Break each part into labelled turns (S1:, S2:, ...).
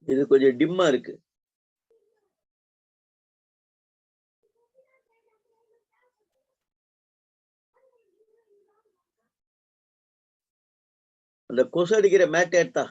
S1: இது கொஞ்சம் டிம்மா இருக்கு. அந்த கொசு அடிக்கிற மேட் எடுத்தா?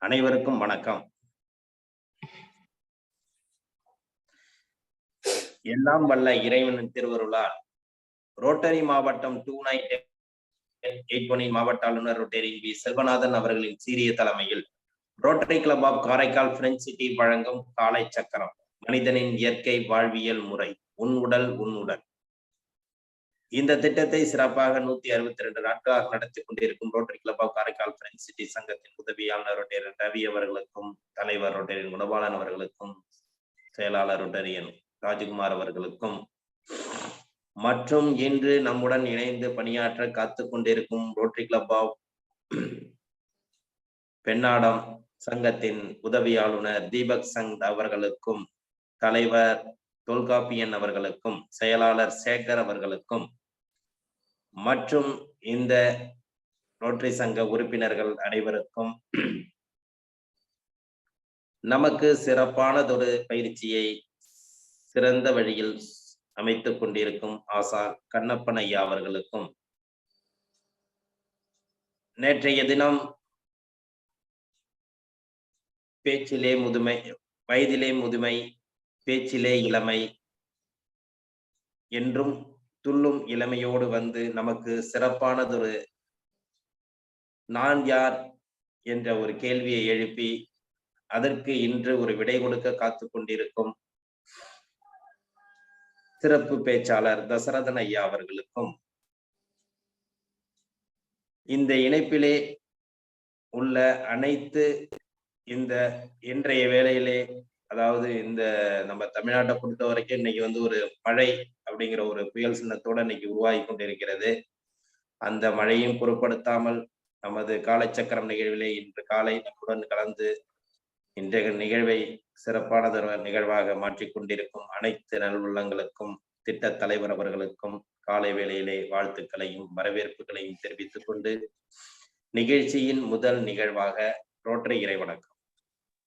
S2: அனைவருக்கும் வணக்கம். எல்லாம் வல்ல இறைவனின் திருவருளால் ரோட்டரி மாவட்டம் 2981 மாவட்ட ஆளுநர் ரோட்டரி வி செல்வநாதன் அவர்களின் சீரிய தலைமையில் rotary club of Karaikal French city வழங்கும் காலை சக்கரம், மனிதனின் இயற்கை வாழ்வியல் முறை, உன் உடல் உன் உடல். இந்த திட்டத்தை சிறப்பாக 162 நாட்களாக நடத்தி கொண்டிருக்கும் rotary club of Karaikal French city சங்கத்தின் உதவியாளர் ரோட்டரியன் ரவி அவர்களுக்கும், தலைவர் ரோட்டரியன் குணபாலன் அவர்களுக்கும், செயலாளர் ரோட்டரியன் ராஜகுமார் அவர்களுக்கும் மற்றும் இன்று நம்முடன் இணைந்து பணியாற்ற காத்து கொண்டிருக்கும் ரோட்டரி கிளப் ஆஃப் பெண்ணாடம் சங்கத்தின் உதவி ஆளுநர் தீபக் சங் அவர்களுக்கும், தலைவர் தொல்காப்பியன் அவர்களுக்கும், செயலாளர் சேகர் அவர்களுக்கும் மற்றும் இந்த ரோட்டரி சங்க உறுப்பினர்கள் அனைவருக்கும் நமக்கு சிறப்பானதொரு பயிற்சியை சிறந்த வழியில் அமைத்துக் கொண்டிருக்கும் ஆசான் கண்ணப்பன் ஐயா அவர்களுக்கும், நேற்றைய தினம் பேச்சிலே முதுமை, வயதிலே முதுமை, பேச்சிலே இளமை என்றும் துள்ளும் இளமையோடு வந்து நமக்கு சிறப்பானதொரு நான் யார் என்ற ஒரு கேள்வியை எழுப்பி அதற்கு இன்று ஒரு விடை கொடுக்க காத்து கொண்டிருக்கும் சிறப்பு பேச்சாளர் தசரதன் ஐயா அவர்களுக்கும், இந்த இணைப்பிலே உள்ள அனைத்து இந்த இன்றைய வேளையிலே, அதாவது இந்த நம்ம தமிழ்நாட்டை பொறுத்த வரைக்கும் இன்னைக்கு வந்து ஒரு மழை அப்படிங்கிற ஒரு புயல் சின்னத்தோட இன்னைக்கு உருவாகி கொண்டிருக்கிறது. அந்த மழையும் பொருட்படுத்தாமல் நமது காலைச்சக்கரம் நிகழ்விலே இன்று காலை நம்முடன் கலந்து இன்றைய நிகழ்வை சிறப்பானதொரு நிகழ்வாக மாற்றிக்கொண்டிருக்கும் அனைத்து நல்வுள்ளங்களுக்கும், திட்ட தலைவர் அவர்களுக்கும் காலை வேளையிலே வாழ்த்துக்களையும் வரவேற்புகளையும் தெரிவித்துக் கொண்டு நிகழ்ச்சியின் முதல் நிகழ்வாக ரோட்டரி இறைவணக்கம்.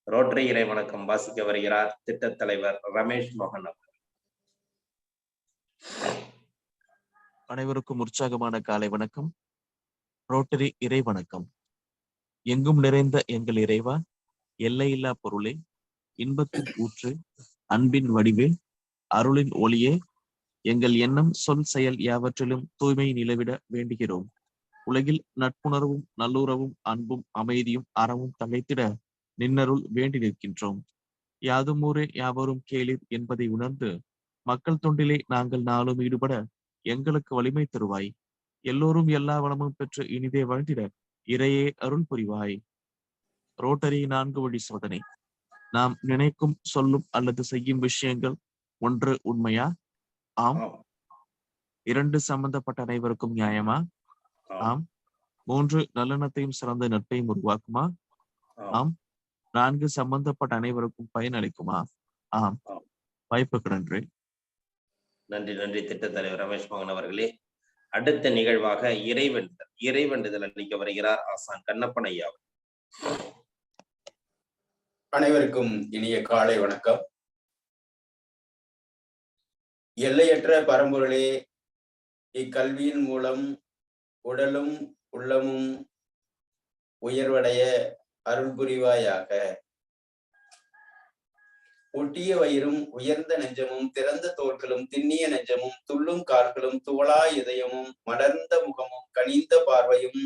S2: ரோட்டரி இறைவணக்கம் வாசிக்க வருகிறார் திட்ட தலைவர் ரமேஷ் மோகன் அவர்கள்.
S3: அனைவருக்கும் உற்சாகமான காலை வணக்கம். ரோட்டரி இறைவணக்கம். எங்கும் நிறைந்த எங்கள் இறைவா, எல்லையில்லா பொருளே, இன்பத்தின் ஊற்று, அன்பின் வடிவே, அருளின் ஒளியே, எங்கள் எண்ணம் சொல் செயல் யாவற்றிலும் தூய்மை நிலவிட வேண்டுகிறோம். உலகில் நட்புணர்வும் நல்லுறவும் அன்பும் அமைதியும் அறமும் தழைத்திட நின்னருள் வேண்டி நிற்கின்றோம். யாதும் ஊரே யாவரும் கேளீர் என்பதை உணர்ந்து மக்கள் தொண்டிலே நாங்கள் நாளும் ஈடுபட எங்களுக்கு வலிமை தருவாய். எல்லோரும் எல்லா வளமும் பெற்று இனிதே வாழ்ந்திட இறையே அருள் புரிவாய். ரோட்டரி 4 வழி சோதனை. நாம் நினைக்கும் சொல்லும் அல்லது செய்யும் விஷயங்கள் 1 உண்மையா? ஆம். 2 சம்பந்தப்பட்ட அனைவருக்கும் நியாயமா? ஆம். 3 நல்லெண்ணத்தையும் சிறந்த நட்பையும் உருவாக்குமா? ஆம். 4 சம்பந்தப்பட்ட அனைவருக்கும் பயன் அளிக்குமா? ஆம். வாய்ப்புக்கு நன்றி.
S2: நன்றி நன்றி திட்ட தலைவர் ரமேஷ் மோகன் அவர்களே. அடுத்த நிகழ்வாக இறைவேண்டுதல் அளிக்க வருகிறார் ஆசான் கண்ணப்பன் ஐயா.
S4: அனைவருக்கும் இனிய காலை வணக்கம். எல்லையற்ற பரம்பொருளே, இக்கல்வியின் மூலம் உடலும் உள்ளமும் உயர்வடைய அருள் புரிவாயாக. ஒட்டிய வயிறும் உயர்ந்த நெஞ்சமும் திறந்த தோள்களும் திண்ணிய நெஞ்சமும் துள்ளும் கால்களும் துவளா இதயமும் மலர்ந்த முகமும் கனிந்த பார்வையும்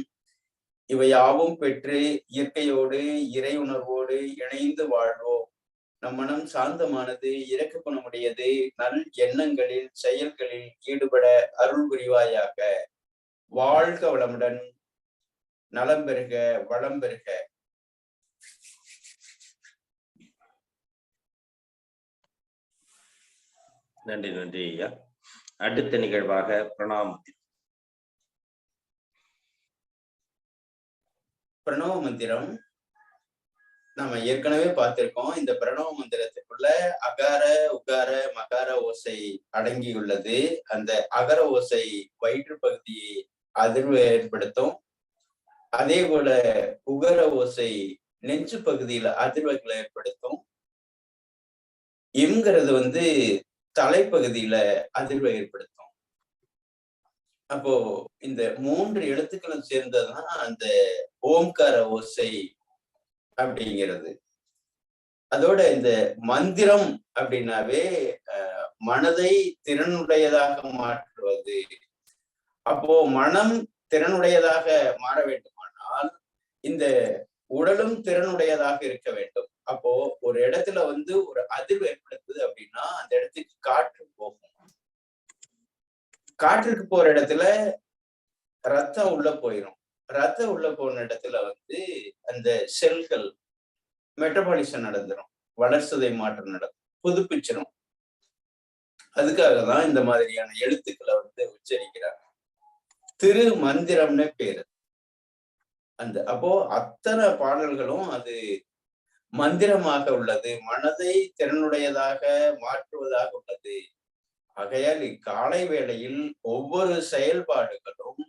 S4: இவையாவும் பெற்று இயற்கையோடு இறை உணர்வோடு இணைந்து வாழ்வோம். நம் மனம் சாந்தமானது, இரக்க குணமுடையது, நல் எண்ணங்களில் செயல்களில் ஈடுபட அருள் புரிவாயாக. வாழ்க வளமுடன், நலம் பெறுக, வளம் பெறுக.
S2: நன்றி நன்றி ஐயா. அடுத்த நிகழ்வாக பிரணவ மந்திரம்.
S4: பிரணவ மந்திரம் நம்ம ஏற்கனவே பார்த்திருக்கோம். இந்த பிரணவ மந்திரத்துக்குள்ள அகார உகார மகார ஓசை அடங்கியுள்ளது. அந்த அகர ஓசை வயிற்று பகுதியை அதிர்வு ஏற்படுத்தும். அதே போல உகர ஓசை நெஞ்சு பகுதியில அதிர்வுகளை ஏற்படுத்தும். இம்ங்கிறது தலைப்பகுதியில அதிர்வை ஏற்படுத்தும். அப்போ இந்த 3 எழுத்துக்களும் சேர்ந்ததுதான் அந்த ஓம்கார ஓசை அப்படிங்கிறது. அதோட இந்த மந்திரம் அப்படின்னாவே மனதை திறனுடையதாக மாற்றுவது. அப்போ மனம் திறனுடையதாக மாற வேண்டுமானால் இந்த உடலும் திறனுடையதாக இருக்க வேண்டும். அப்போ ஒரு இடத்துல ஒரு அதிர்வு ஏற்படுத்துது அப்படின்னா அந்த இடத்துக்கு காற்று போகும். காற்றுக்கு போற இடத்துல ரத்தம் உள்ள போயிடும். ரத்தம் உள்ள போன இடத்துல அந்த செல்கள் மெட்டபாலிசம் நடந்துடும், வளர்சிதை மாற்றம் நடக்கும், புதுப்பிச்சிடும். அதுக்காக தான் இந்த மாதிரியான எழுத்துக்களை உச்சரிக்கிறாங்க. திரு மந்திரம்னு பேரு. அப்போ அத்தனை பாடல்களும் அது மந்திரமாக உள்ளது, மனதை திறனுடையதாக மாற்றுவதாக உள்ளது. ஆகையால் இக்காலை வேளையில் ஒவ்வொரு செயல்பாடுகளும்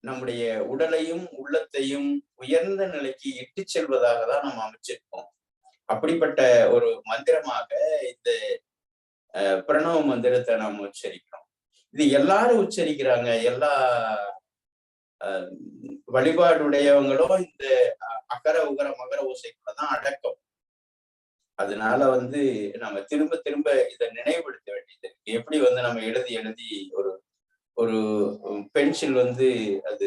S4: நம்முடைய உடலையும் உள்ளத்தையும் உயர்ந்த நிலைக்கு இட்டு செல்வதாக தான் நம்ம அமைச்சிருக்கோம். அப்படிப்பட்ட ஒரு மந்திரமாக இந்த பிரணவ மந்திரத்தை நாம் உச்சரிக்கிறோம். இது எல்லாரும் உச்சரிக்கிறாங்க. எல்லா வழிபாடுடையவங்களும் இந்த அகர உகர மகர ஓசைக்குள்ளதான் அடக்கம். அதனால நம்ம திரும்ப திரும்ப இதை நினைவுபடுத்த வேண்டியது இருக்கு. எப்படி நம்ம எழுதி எழுதி ஒரு பென்சில் அது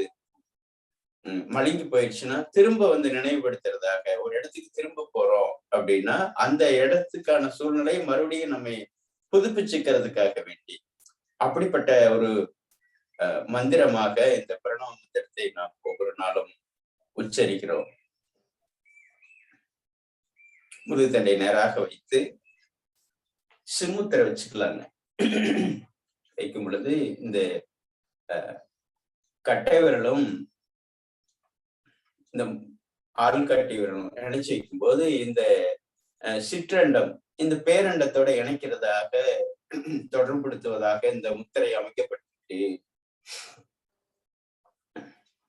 S4: மழுங்கி போயிடுச்சுன்னா திரும்ப நினைவுபடுத்துறதாக, ஒரு இடத்துக்கு திரும்ப போறோம் அப்படின்னா அந்த இடத்துக்கான சூழ்நிலை மறுபடியும் நம்ம புதுப்பிச்சுக்கிறதுக்காக வேண்டி அப்படிப்பட்ட ஒரு மந்திரமாக இந்த பிரணவ மந்திரத்தை நாம் ஒவ்வொரு நாளும் உச்சரிக்கிறோம். முதுகுத்தண்டை நேராக வைத்து சிமுத்திரை வச்சுக்கலாங்க. வைக்கும் பொழுது இந்த கட்டை விரலும் இந்த ஆள்காட்டி விரலும் இணைச்சு வைக்கும் போது இந்த சிற்றண்டம் இந்த பேரண்டத்தோட இணைக்கிறதாக தொடர்புபடுத்துவதாக இந்த முத்திரை அமைக்கப்பட்டு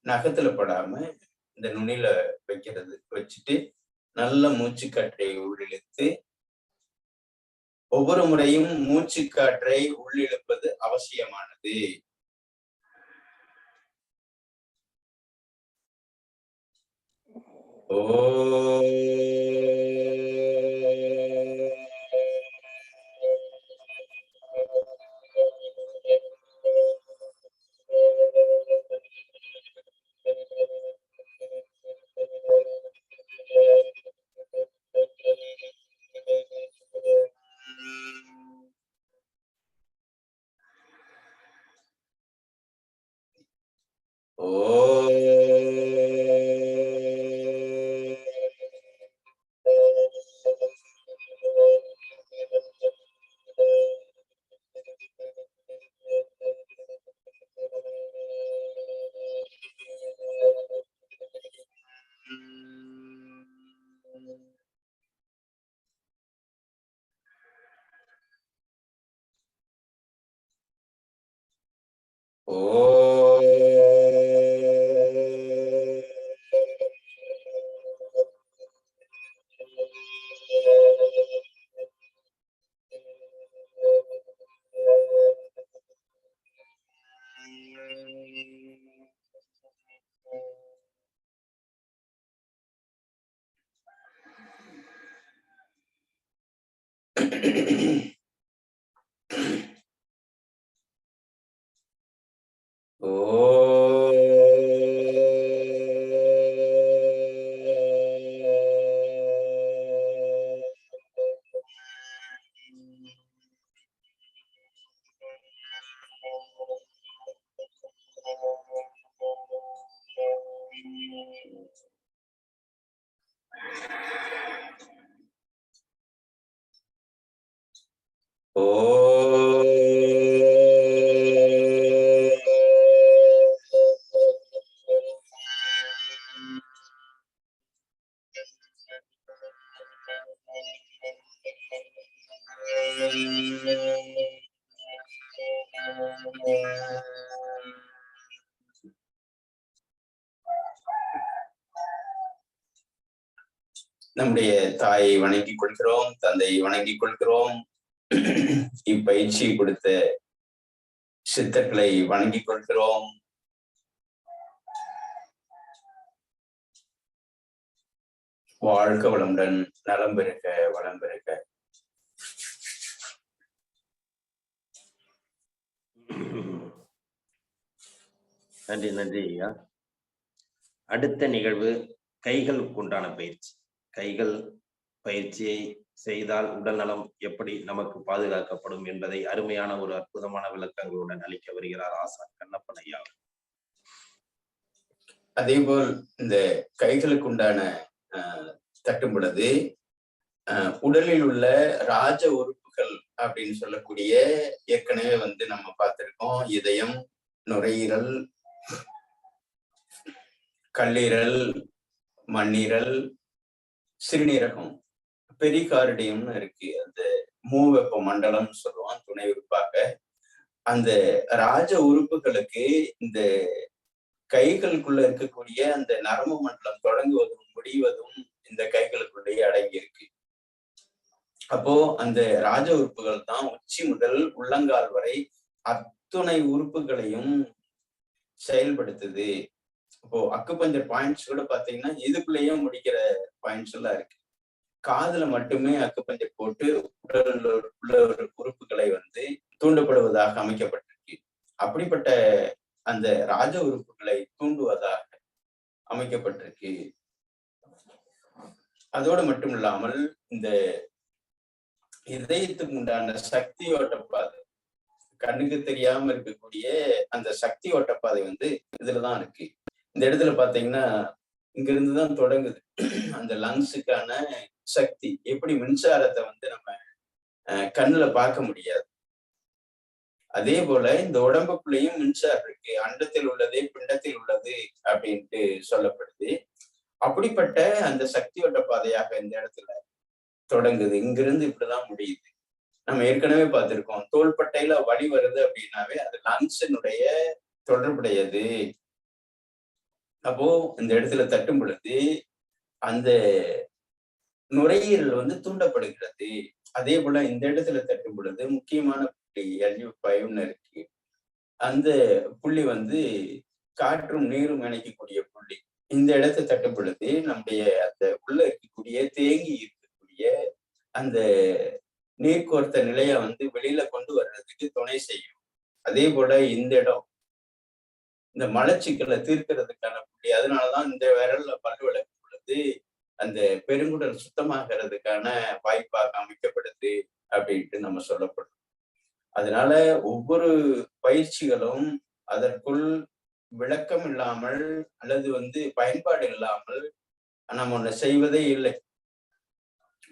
S4: நகத்துல படாம இந்த நுனியில வச்சுட்டு நல்ல மூச்சு காற்றை உள்ளிழுத்து, ஒவ்வொரு முறையும் மூச்சு காற்றை உள்ளிழுப்பது அவசியமானது. ஓ நம்முடைய தாயை வணங்கிக் கொள்கிறோம், தந்தையை வணங்கிக் கொள்கிறோம். இப்பயிற்சி கொடுத்த சித்தர்களை வணங்கிக் கொள்கிறோம். வாழ்க வளமுடன், நலம் பெருக, வளம் பெருக.
S2: நன்றி நன்றி ஐயா. அடுத்த நிகழ்வு கைகளுக்கு உண்டான பயிற்சி. கைகள் பயிற்சியை செய்தால் உடல் நலம் எப்படி நமக்கு பாதுகாக்கப்படும் என்பதை அருமையான ஒரு அற்புதமான விளக்கங்களுடன் அளிக்க வருகிறார் ஆசான் கண்ணப்பன் ஐயா.
S4: அதே போல் இந்த கைகளுக்கு உண்டான தட்டும் பொழுது உடலில் உள்ள ராஜ உறுப்புகள் அப்படின்னு சொல்லக்கூடிய ஏற்கனவே நம்ம பார்த்திருக்கோம். இதயம், நுரையீரல், கல்லீரல், மண்ணீரல், சிறுநீரகம், பெரிகார்டியம்னு இருக்கு. அந்த மூவெப்ப மண்டலம் சொல்லுவோம் துணை உறுப்பாக. அந்த ராஜ உறுப்புகளுக்கு இந்த கைகளுக்குள்ள இருக்கக்கூடிய அந்த நரம்பு மண்டலம் தொடங்குவதும் முடிவதும் இந்த கைகளுக்குள்ளேயே அடங்கி இருக்கு. அப்போ அந்த ராஜ உறுப்புகள் தான் உச்சி முதல் உள்ளங்கால் வரை அத்துணை உறுப்புகளையும் செயல்படுத்துது. இப்போ அக்குபஞ்சர் பாயிண்ட்ஸ் கூட பாத்தீங்கன்னா இதுக்குள்ளேயே முடிக்கிற பாயிண்ட்ஸ் எல்லாம் இருக்கு. காதுல மட்டுமே அக்குபஞ்சர் போட்டு உடல் உள்ள உறுப்புகளை தூண்டப்படுவதாக அமைக்கப்பட்டிருக்கு. அப்படிப்பட்ட அந்த ராஜ உறுப்புகளை தூண்டுவதாக அமைக்கப்பட்டிருக்கு. அதோடு மட்டும் இல்லாமல் இந்த இதயத்துக்கு உண்டான சக்தி ஓட்டப்பாதை, கண்ணுக்கு தெரியாம இருக்கக்கூடிய அந்த சக்தி ஓட்டப்பாதை இதுலதான் இருக்கு. இந்த இடத்துல பாத்தீங்கன்னா இங்க இருந்துதான் தொடங்குது அந்த லங்ஸுக்கான சக்தி. எப்படி மின்சாரத்தை நம்ம கண்ணுல பார்க்க முடியாது, அதே போல இந்த உடம்புக்குள்ளேயும் மின்சாரம் இருக்கு. அண்டத்தில் உள்ளதே பிண்டத்தில் உள்ளது அப்படின்ட்டு சொல்லப்படுது. அப்படிப்பட்ட அந்த சக்தியோட்ட பாதையாக இந்த இடத்துல தொடங்குது. இங்கிருந்து இப்படிதான் முடியுது. நம்ம ஏற்கனவே பார்த்திருக்கோம், தோள்பட்டையில வலி வருது அப்படின்னாவே அது லங்ஸினுடைய தொடர்புடையது. அப்போ இந்த இடத்துல தட்டும் பொழுது அந்த நுரையீரல் தூண்டப்படுகிறது. அதே போல இந்த இடத்துல தட்டும் பொழுது முக்கியமான புள்ளி LU5 இருக்கு. அந்த புள்ளி காற்றும் நீரும் இணைக்கக்கூடிய புள்ளி. இந்த இடத்தை தட்டும் பொழுது நம்முடைய அந்த உள்ள இருக்கக்கூடிய தேங்கி இருக்கக்கூடிய அந்த நீர்க்கோர்த்த நிலைய வெளியில கொண்டு வர்றதுக்கு துணை செய்யும். அதே போல இந்த இடம் இந்த மலச்சிக்கலை தீர்க்கிறதுக்கான புள்ளி. அதனாலதான் இந்த விரல்ல பல் விளக்கும் பொழுது அந்த பெருங்குடல் சுத்தமாகிறதுக்கான வாய்ப்பாக அமைக்கப்படுது அப்படின்ட்டு நம்ம சொல்லப்படும். அதனால ஒவ்வொரு பயிற்சிகளும் அதற்குள் விளக்கம் இல்லாமல் அல்லது பயன்பாடு இல்லாமல் நம்ம ஒண்ணு செய்வதே இல்லை.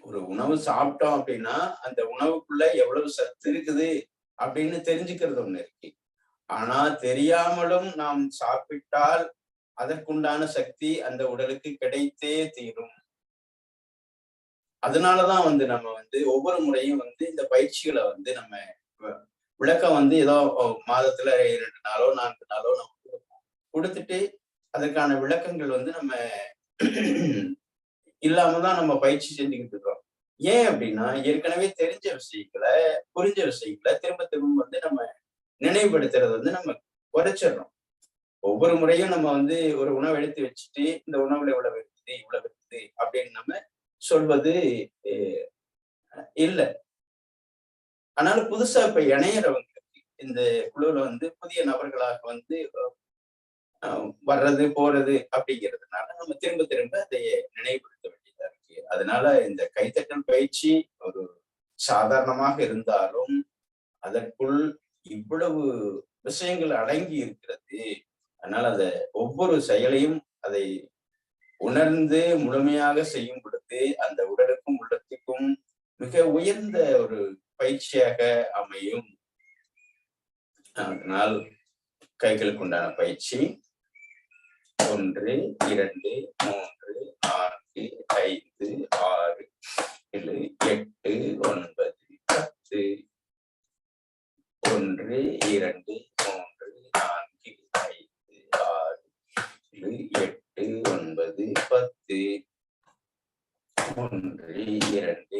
S4: ஒரு உணவு சாப்பிட்டோம் அப்படின்னா அந்த உணவுக்குள்ள எவ்வளவு சத்து இருக்குது அப்படின்னு தெரிஞ்சுக்கிறது ஒண்ணு இருக்கு. ஆனா தெரியாமலும் நாம் சாப்பிட்டால் அதற்குண்டான சக்தி அந்த உடலுக்கு கிடைத்தே தீரும். அதனாலதான் நம்ம ஒவ்வொரு முறையும் இந்த பயிற்சிகளை நம்ம விளக்கம் ஏதோ மாதத்துல 2 நாளோ 4 நாளோ நம்ம கொடுத்துட்டு அதற்கான விளக்கங்கள் நம்ம இல்லாமதான் நம்ம பயிற்சி செஞ்சுக்கிட்டு இருக்கோம். ஏன் அப்படின்னா ஏற்கனவே தெரிஞ்ச விஷயங்களை புரிஞ்ச விஷயங்களை திரும்ப திரும்ப நம்ம நினைவுபடுத்துறது நம்ம குறைச்சிடறோம். ஒவ்வொரு முறையும் நம்ம ஒரு உணவு எடுத்து வச்சுட்டு இந்த உணவுல இவ்வளவு இருக்குது அப்படின்னு நம்ம சொல்வது இல்லை. ஆனாலும் புதுசா இப்ப இணையறவங்களுக்கு இந்த குழுல புதிய நபர்களாக வர்றது போறது அப்படிங்கிறதுனால நம்ம திரும்ப திரும்ப அதை நினைவுபடுத்த வேண்டியதா இருக்கு. அதனால இந்த கைத்தட்டல் பயிற்சி ஒரு சாதாரணமாக இருந்தாலும் அதற்குள் இவ்வளவு விஷயங்கள் அடங்கி இருக்கிறது. அதனால ஒவ்வொரு செயலையும் அதை உணர்ந்து முழுமையாக செய்யும் பொழுது அந்த உடலுக்கும் உள்ளத்துக்கும் மிக உயர்ந்த ஒரு பயிற்சியாக அமையும். அதனால் கைகளுக்கு உண்டான பயிற்சி 1, 2, 3, 4, 5, 6, 7, 8 9 10 1 2 3 4 5 6 7 8 9 10 1 2 3 4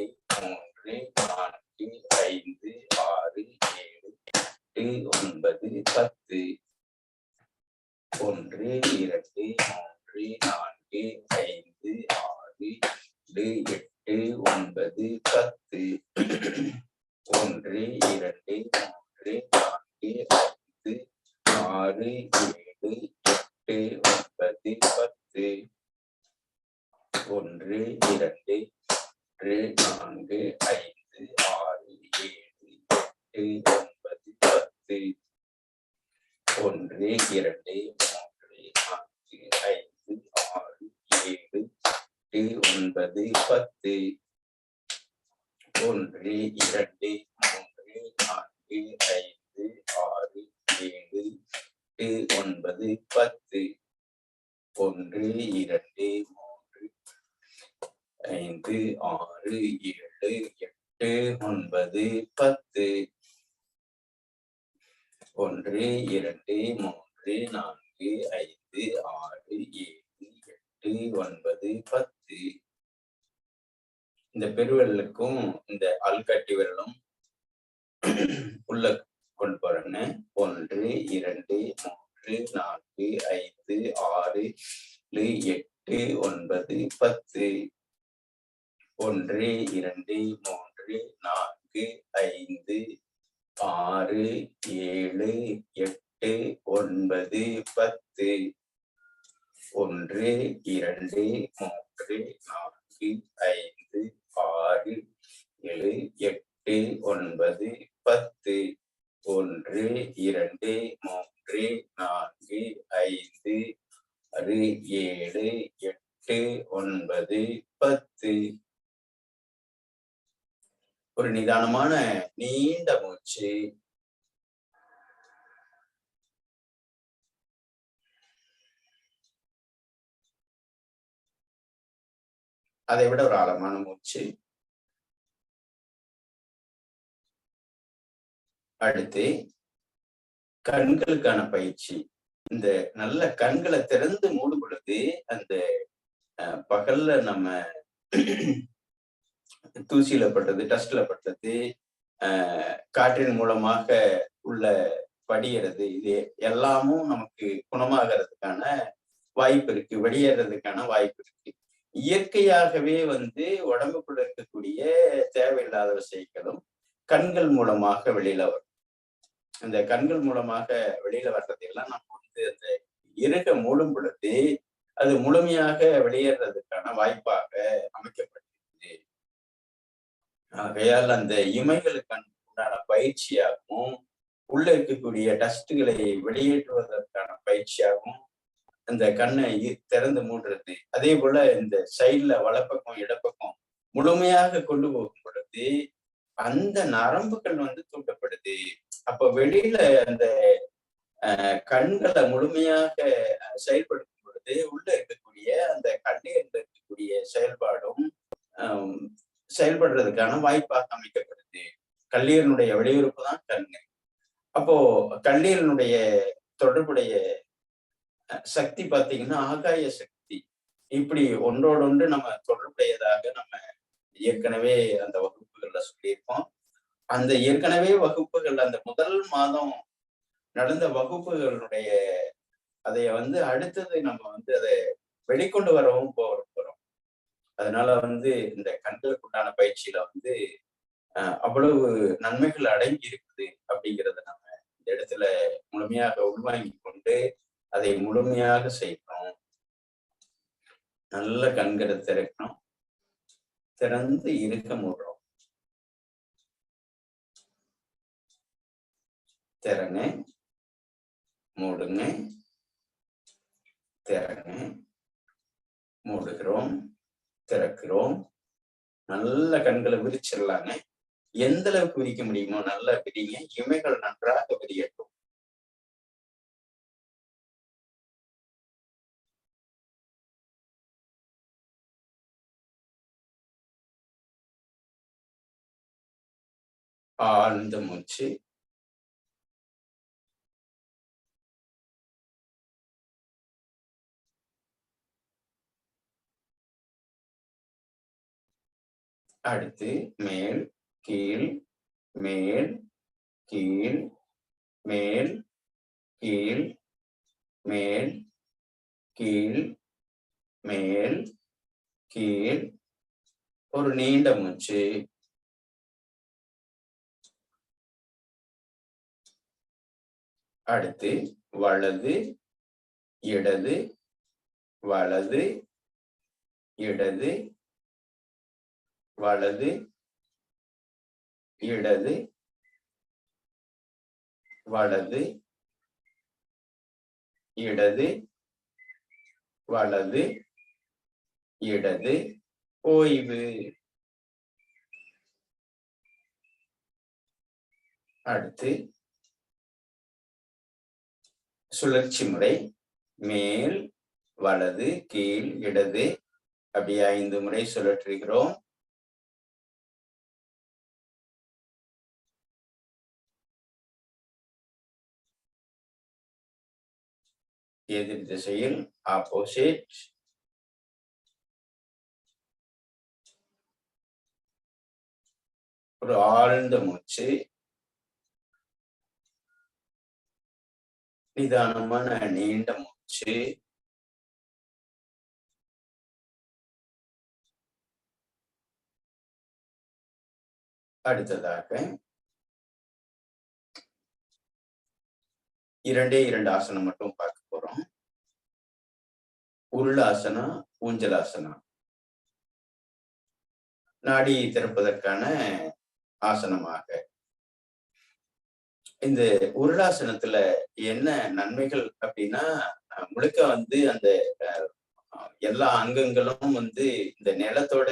S4: 5 6 7 8 9 10 1 2 3 4 5 6 7 8 9 10 1 2 3 4 5 6 7 8 9 10 1 2 3 4 5 6 7 8 9 10 1 2 3 4 5 6 7 8 9 10 1 2 3 4 5 6 7 8 9 10 1 2 3 5 6 7 8 9 10 1 2 3 4 5 6 7 8 9 10 இந்த பெருவிரலுக்கும் இந்த ஆள்காட்டி விரலும் உள்ள கொண்டு போறேன்னு 1 2 3 4 5 6 7 8 9 10 1 2 3 4 5 6 7 8 9 10 1 2 3 4 5 6 7 8 9 10 1 2 3 4 5 6 7 8 9 10 ஒரு நிதானமான நீண்ட மூச்சு. அதை விட ஒரு ஆழமான மூச்சு. அடுத்து கண்களுக்கான பயிற்சி. இந்த நல்ல கண்களை திறந்து மூடும் பொழுது அந்த பகல்ல நம்ம தூசியில பட்டது, டஸ்ட்ல பட்டது, காற்றின் மூலமாக உள்ள படியறது, இது எல்லாமும் நமக்கு குணமாகிறதுக்கான வாய்ப்பு இருக்கு, வெளியேறதுக்கான வாய்ப்பு இருக்கு. இயற்கையாகவே உடம்புக்குள்ள இருக்கக்கூடிய தேவையில்லாத விஷயங்களும் கண்கள் மூலமாக வெளியில வரும். அந்த கண்கள் மூலமாக வெளியில வர்றதெல்லாம் நம்ம அந்த இருக மூடும் பொழுது அது முழுமையாக வெளியேறதுக்கான வாய்ப்பாக அமைக்கப்பட்டிருக்கு. ஆகையால் அந்த இமைகளுக்கு உண்டான பயிற்சியாகவும் உள்ள இருக்கக்கூடிய டஸ்ட்களை வெளியேற்றுவதற்கான பயிற்சியாகவும் அந்த கண்ணை திறந்து மூடுறது, அதே போல இந்த சைட்ல வலப்பக்கம் இடப்பக்கம் முழுமையாக கொண்டு போகும் பொழுது அந்த நரம்புகள் தூண்டப்படுது. அப்ப வெளியில அந்த கண்களை முழுமையாக செயல்படுத்தும் பொழுது உள்ள இருக்கக்கூடிய அந்த கண்ணீர்ல இருக்கக்கூடிய செயல்பாடும் செயல்படுறதுக்கான வாய்ப்பாக அமைக்கப்படுது. கல்லீரனுடைய வெளியுறுப்பு தான் கண்ணு. அப்போ கல்லீரனுடைய தொடர்புடைய சக்தி பார்த்தீங்கன்னா ஆகாய சக்தி. இப்படி ஒன்றோடொன்று நம்ம தொடர்புடையதாக நம்ம ஏற்கனவே அந்த வகுப்புகள்ல சொல்லியிருக்கோம். அந்த ஏற்கனவே வகுப்புகள் அந்த முதல் மாதம் நடந்த வகுப்புகளுடைய அதைய அடுத்தது நம்ம அதை வெளிக்கொண்டு வரவும் போறோம். அதனால இந்த கண்களுக்குண்டான பயிற்சியில அவ்வளவு நன்மைகள் அடங்கி இருக்குது அப்படிங்கிறத நம்ம இந்த இடத்துல முழுமையாக உள்வாங்கி கொண்டு அதை முழுமையாக செய்யணும். நல்ல கண்களை திறக்கணும், திறந்து இருக்க மூடுறோம். திறங்க, மூடுங்க, திறங்க, மூடுகிறோம், திறக்கிறோம். நல்ல கண்களை விரிச்சிடலாங்க. எந்த அளவுக்கு விரிக்க முடியுமோ நல்லா விரிங்க. இமைகள் நன்றாக விரியட்டும். ஆழ்ந்த மூச்சு. அடுத்து மேல் கீழ் மேல் கீழ் மேல் கீழ் மேல் கீழ் மேல் கீழ். ஒரு நீண்ட மூச்சு. அடுத்து வலது இடது வலது இடது வலது இடது வலது இடது வலது இடது. ஓய்வு. அடுத்து சுழற்சி முறை. மேல் வலது கீழ் இடது அப்படி 5 முறை சுழற்றுகிறோம். எதிர் திசையில் ஆப்போசிட். ஒரு ஆழ்ந்த மூச்சு. நிதானமான நீண்ட மூச்சு. அடுத்ததாக 2 ஆசனம் மட்டும் பார்க்க போறோம். உருளாசனா ஊஞ்சலாசனா. நாடி திறப்பதற்கான ஆசனமாக. இந்த உருளாசனத்துல என்ன நன்மைகள் அப்படின்னா, முழுக்க அந்த எல்லா அங்கங்களும் இந்த நிலத்தோட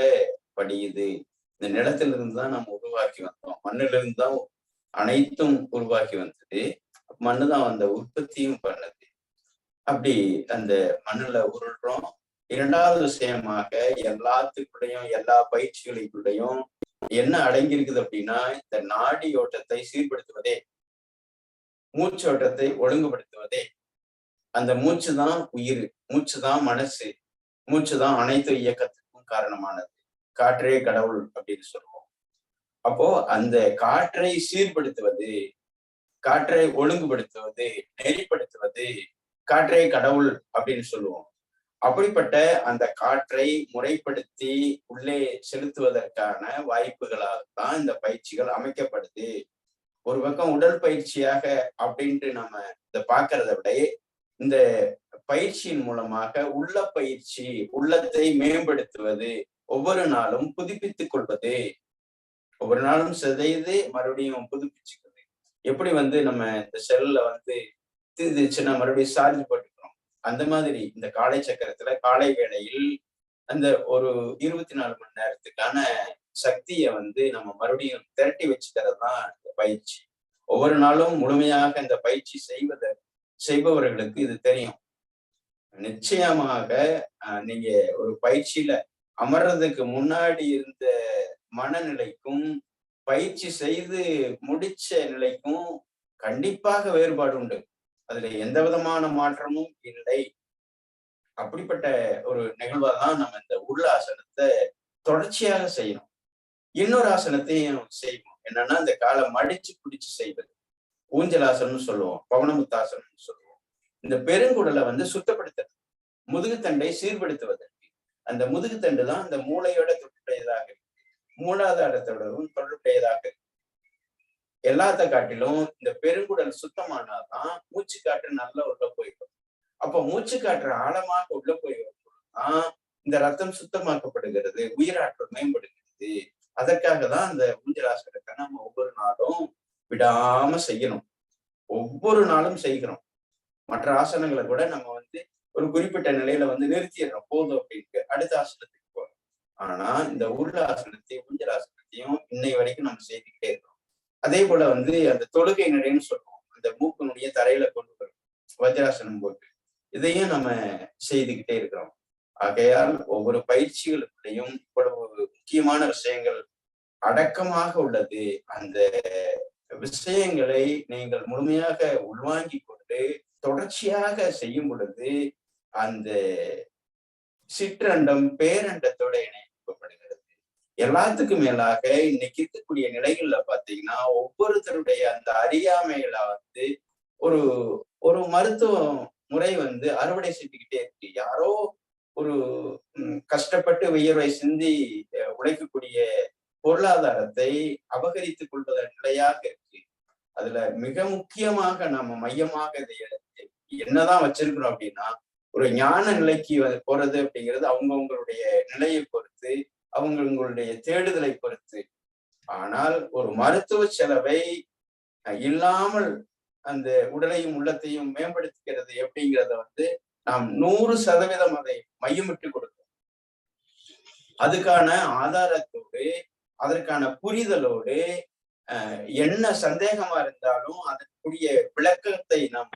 S4: படியுது. இந்த நிலத்திலிருந்து தான் நம்ம உருவாக்கி வந்தோம். மண்ணிலிருந்து தான் அனைத்தும் உருவாக்கி வந்தது. மண்ணுதான் அந்த உற்பத்தியும் பண்ணுது. அப்படி அந்த மண்ணுல உருள்றோம். 2வது விஷயமாக எல்லாத்துக்குள்ளயும் எல்லா பயிற்சிகளுக்குள்ளயும் என்ன அடங்கி இருக்குது அப்படின்னா, இந்த நாடி ஓட்டத்தை சீர்படுத்துவதே, மூச்சோட்டத்தை ஒழுங்குபடுத்துவதே. அந்த மூச்சு தான் உயிர், மூச்சு தான் மனசு, மூச்சு தான் அனைத்து இயக்கத்துக்கும் காரணமானது. காற்றே கடவுள் அப்படின்னு சொல்லுவோம். அப்போ அந்த காற்றை சீர்படுத்துவது, காற்றை ஒழுங்குபடுத்துவது, நெறிப்படுத்துவது, காற்றே கடவுள் அப்படின்னு சொல்லுவோம். அப்படிப்பட்ட அந்த காற்றை முறைப்படுத்தி உள்ளே செலுத்துவதற்கான வாய்ப்புகளாகத்தான் இந்த பயிற்சிகள் அமைக்கப்படுது. ஒரு பக்கம் உடல் பயிற்சியாக அப்படின்ட்டு நம்ம இதை பார்க்கறத விட, இந்த பயிற்சியின் மூலமாக உள்ள பயிற்சி, உள்ளத்தை மேம்படுத்துவது, ஒவ்வொரு நாளும் புதுப்பித்துக் கொள்வது, ஒவ்வொரு நாளும் சிதைது மறுபடியும் புதுப்பிச்சுக்கிறது. எப்படி நம்ம இந்த செல்ல தீர்ந்துச்சுன்னா மறுபடியும் சார்ஜ் போட்டுக்கிறோம். அந்த மாதிரி இந்த காலை சக்கரத்துல காலை வேளையில் அந்த ஒரு 24 மணி நேரத்துக்கான சக்தியை நம்ம மறுபடியும் திரட்டி வச்சுக்கிறது தான் இந்த பயிற்சி. ஒவ்வொரு நாளும் முழுமையாக இந்த பயிற்சி செய்பவர்களுக்கு இது தெரியும். நிச்சயமாக நீங்க ஒரு பயிற்சியில அமர்றதுக்கு முன்னாடி இருந்த மனநிலைக்கும் பயிற்சி செய்து முடிச்ச நிலைக்கும் கண்டிப்பாக வேறுபாடு உண்டு. அதுல எந்த விதமான மாற்றமும் இல்லை. அப்படிப்பட்ட ஒரு நிகழ்வா தான் நம்ம இந்த உள்ளாசனத்தை தொடர்ச்சியாக செய்யணும். இன்னொரு ஆசனத்தையும் செய்வோம். என்னன்னா, இந்த காலை மடிச்சு பிடிச்சு செய்வது, ஊஞ்சலாசனம்னு சொல்லுவோம், பவனமுத்தாசனம்னு சொல்லுவோம். இந்த பெருங்குடலை சுத்தப்படுத்துறது, முதுகுத்தண்டை சீர்படுத்துவதற்கு. அந்த முதுகுத்தண்டு தான் அந்த மூளையோட தொடர்புடையதாக இருக்கு, மூலாதாரத்தோடவும் தொடர்புடையதாக இருக்கு. எல்லாத்த காட்டிலும் இந்த பெருங்குடல் சுத்தமானாதான் மூச்சு காற்று நல்லா உள்ள போயிடும். அப்போ மூச்சு காற்று ஆழமாக உள்ள போய்தான் இந்த ரத்தம் சுத்தமாக்கப்படுகிறது, உயிராற்றல் மேம்படுகிறது. அதற்காக தான் இந்த ஊஞ்சலாசனத்தை நம்ம ஒவ்வொரு நாளும் விடாம செய்யணும். ஒவ்வொரு நாளும் செய்கிறோம். மற்ற ஆசனங்களை கூட நம்ம ஒரு குறிப்பிட்ட நிலையில நிறுத்திடுறோம், போதும் அப்படின்ட்டு அடுத்த ஆசனத்துக்கு போறோம். ஆனா இந்த உருளாசனத்தையும் ஊஞ்சலாசனத்தையும் இன்னை வரைக்கும் நம்ம செய்துக்கிட்டே இருக்கோம். அதே போல அந்த தொழுகை நடைன்னு சொல்லுவோம், அந்த மூக்கினுடைய தரையில கொண்டு வரும் வஜ்ராசனம் போட்டு, இதையும் நம்ம செய்துக்கிட்டே இருக்கிறோம். ஆகையால் ஒவ்வொரு பயிற்சிகளுக்குள்ளேயும் இவ்வளவு முக்கியமான விஷயங்கள் அடக்கமாக உள்ளது. அந்த விஷயங்களை நீங்கள் முழுமையாக உள்வாங்கிக் கொண்டு தொடர்ச்சியாக செய்யும் பொழுது அந்த சிற்றண்டம் பேரண்டத்தோட இணைக்கப்படுகிறது. எல்லாத்துக்கும் மேலாக இன்னைக்கு இருக்கக்கூடிய நிலைகள்ல பாத்தீங்கன்னா ஒவ்வொருத்தருடைய அந்த அறியாமையில ஒரு ஒரு மருத்துவ முறை அறுவடை செஞ்சுக்கிட்டே இருக்கு. யாரோ ஒரு கஷ்டப்பட்டு வியர்வை சிந்தி உழைக்கக்கூடிய பொருளாதாரத்தை அபகரித்துக் கொள்வதன் நிலையாக இருக்கு. அதுல மிக முக்கியமாக நாம மையமாக இதை என்னதான் வச்சிருக்கிறோம் அப்படின்னா, ஒரு ஞான நிலைக்கு போறது அப்படிங்கிறது அவங்கவுங்களுடைய நிலையை பொறுத்து, அவங்களுடைய தேடுதலை பொறுத்து. ஆனால் ஒரு மருத்துவ செலவை இல்லாமல் அந்த உடலையும் உள்ளத்தையும் மேம்படுத்திக்கிறது அப்படிங்கிறத நாம் 100% அதை மையமிட்டு கொடுக்கிறோம். அதுக்கான ஆதாரத்தோடு, அதற்கான புரிதலோடு, என்ன சந்தேகமா இருந்தாலும் அதற்குரிய விளக்கத்தை நாம்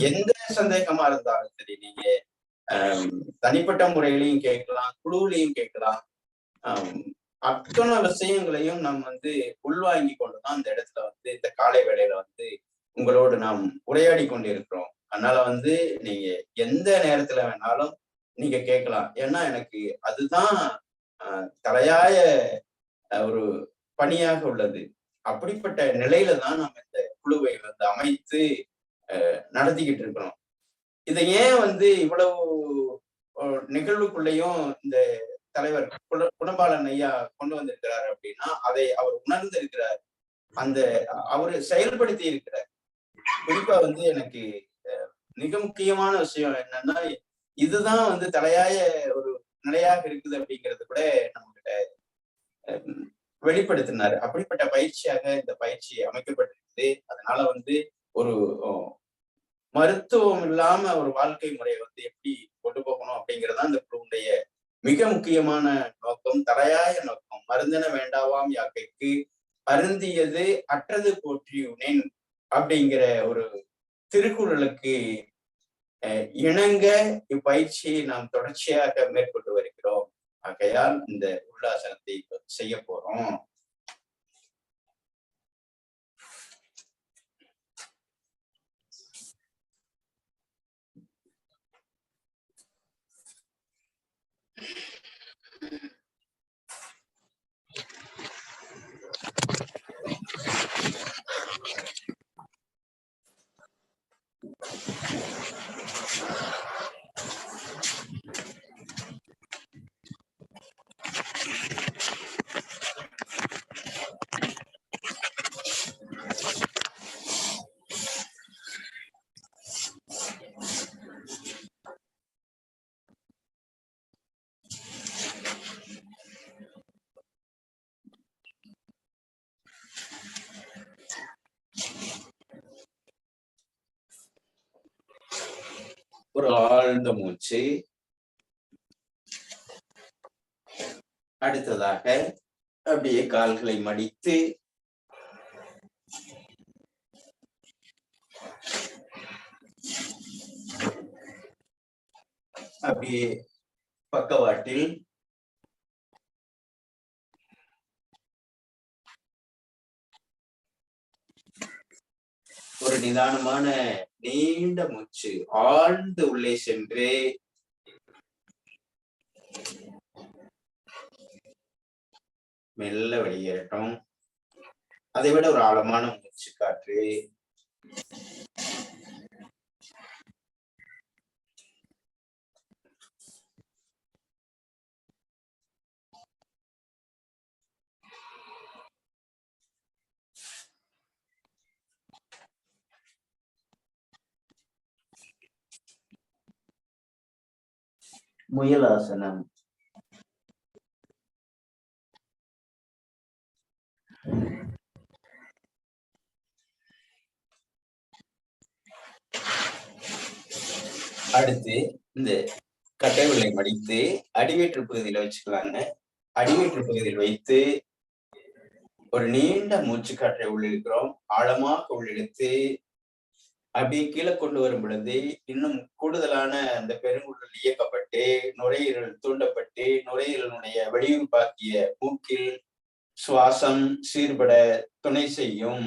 S4: எந்த சந்தேகமா இருந்தாலும் சரி, நீங்க தனிப்பட்ட முறையிலையும் கேட்கலாம், குழுவிலையும் கேட்கலாம். அத்தனை விஷயங்களையும் நாம் உள்வாங்கி கொண்டுதான் இந்த இடத்துல இந்த காலை வேளையில உங்களோடு நாம் உரையாடி கொண்டிருக்கிறோம். அதனால நீங்க எந்த நேரத்துல வேணாலும் நீங்க கேட்கலாம். ஏன்னா எனக்கு அதுதான் தலையாய ஒரு பணியாக உள்ளது. அப்படிப்பட்ட நிலையில தான் நம்ம இந்த குழுவை அமைத்து நடத்திக்கிட்டு இருக்கிறோம். இதை ஏன் இவ்வளவு நிகழ்வுக்குள்ளேயும் இந்த தலைவர் குணபாலன் ஐயா கொண்டு வந்திருக்கிறார் அப்படின்னா, அதை அவர் உணர்ந்து இருக்கிறார், அவரு செயல்படுத்தி இருக்கிறார். குறிப்பா எனக்கு மிக முக்கியமான விஷயம் என்னன்னா, இதுதான் தலையாய ஒரு நிலையாக இருக்குது அப்படிங்கிறது கூட நம்ம கிட்ட வெளிப்படுத்தினாரு. அப்படிப்பட்ட பயிற்சியாக இந்த பயிற்சி அமைக்கப்பட்டிருக்குது. அதனால ஒரு மருத்துவம் இல்லாம ஒரு வாழ்க்கை முறையை எப்படி கொண்டு போகணும் அப்படிங்கிறதா இந்த குழுவுடைய மிக முக்கியமான நோக்கம், தலையாய நோக்கம். மருந்தென வேண்டாவாம் யாக்கைக்கு அருந்தியது அற்றது போற்றியுனேன் அப்படிங்கிற ஒரு திருக்குறளுக்கு இணங்க இப்பயிற்சியை நாம் தொடர்ச்சியாக மேற்கொண்டு வருகிறோம். ஆகையால் இந்த உள்ளாசனத்தை செய்ய போறோம். ஒரு ஆழ்ந்த மூச்சு. அடுத்ததாக அப்படியே கால்களை மடித்து அப்படியே பக்கவாட்டில் ஒரு நிதானமான நீண்ட மூச்சு ஆழ்ந்து உள்ளே சென்று மெல்ல வெளியேறட்டும். அதை விட ஒரு ஆழமான மூச்சு காற்று முயலாசனம். அடுத்து இந்த கட்டைவிரலை மடித்து அடிவயிற்று பகுதியில வச்சுக்கலாங்க. அடிவயிற்று பகுதியில் வைத்து ஒரு நீண்ட மூச்சு காற்றை உள்ளிழுக்கிறோம். ஆழமாக உள்ளிழுத்து அப்படியே கீழே கொண்டு வரும் பொழுது இன்னும் கூடுதலான அந்த பெருங்குடல் இயக்கப்பட்டு நுரையீரல் தூண்டப்பட்டு நுரையீரலுடைய வெளியுறுப்பாக்கிய மூக்கில் சுவாசம் சீர்பட துணை செய்யும்.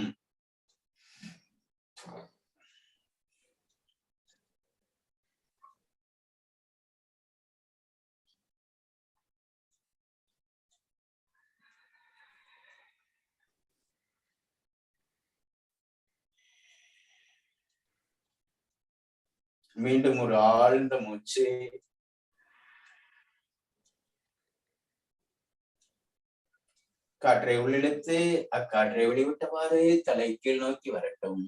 S4: மீண்டும் ஒரு ஆழ்ந்த மூச்சு. காற்றை உள்ளிழுத்து அக்காற்றை வெளிவிட்டவாறு தலை கீழ் நோக்கி வரட்டும்.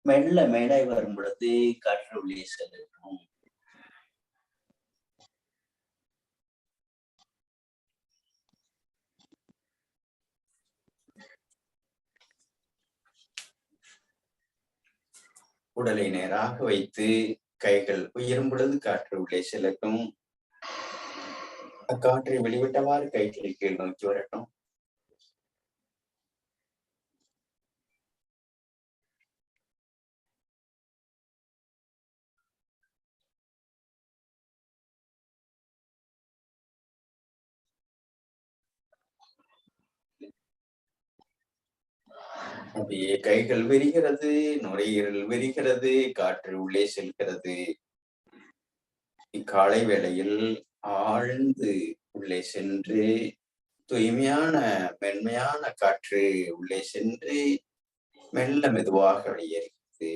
S4: மெல்ல மேலே வரும் பொழுது காற்று உள்ளே செல்லட்டும். உடலை நேராக வைத்து கைகள் உயரும் பொழுது காற்று உள்ளே செல்லட்டும். அக்காற்றை வெளிவிட்டவாறு கைகளை கீழ் நோக்கி வரட்டும். அப்படியே கைகள் விரிகிறது, நுரையீரல் விரிகிறது, காற்று உள்ளே செல்கிறது. இக்காலை வேளையில் ஆழ்ந்து உள்ளே சென்று தூய்மையான மென்மையான காற்று உள்ளே சென்று மெல்ல மெதுவாக வெளியேறுகிறது.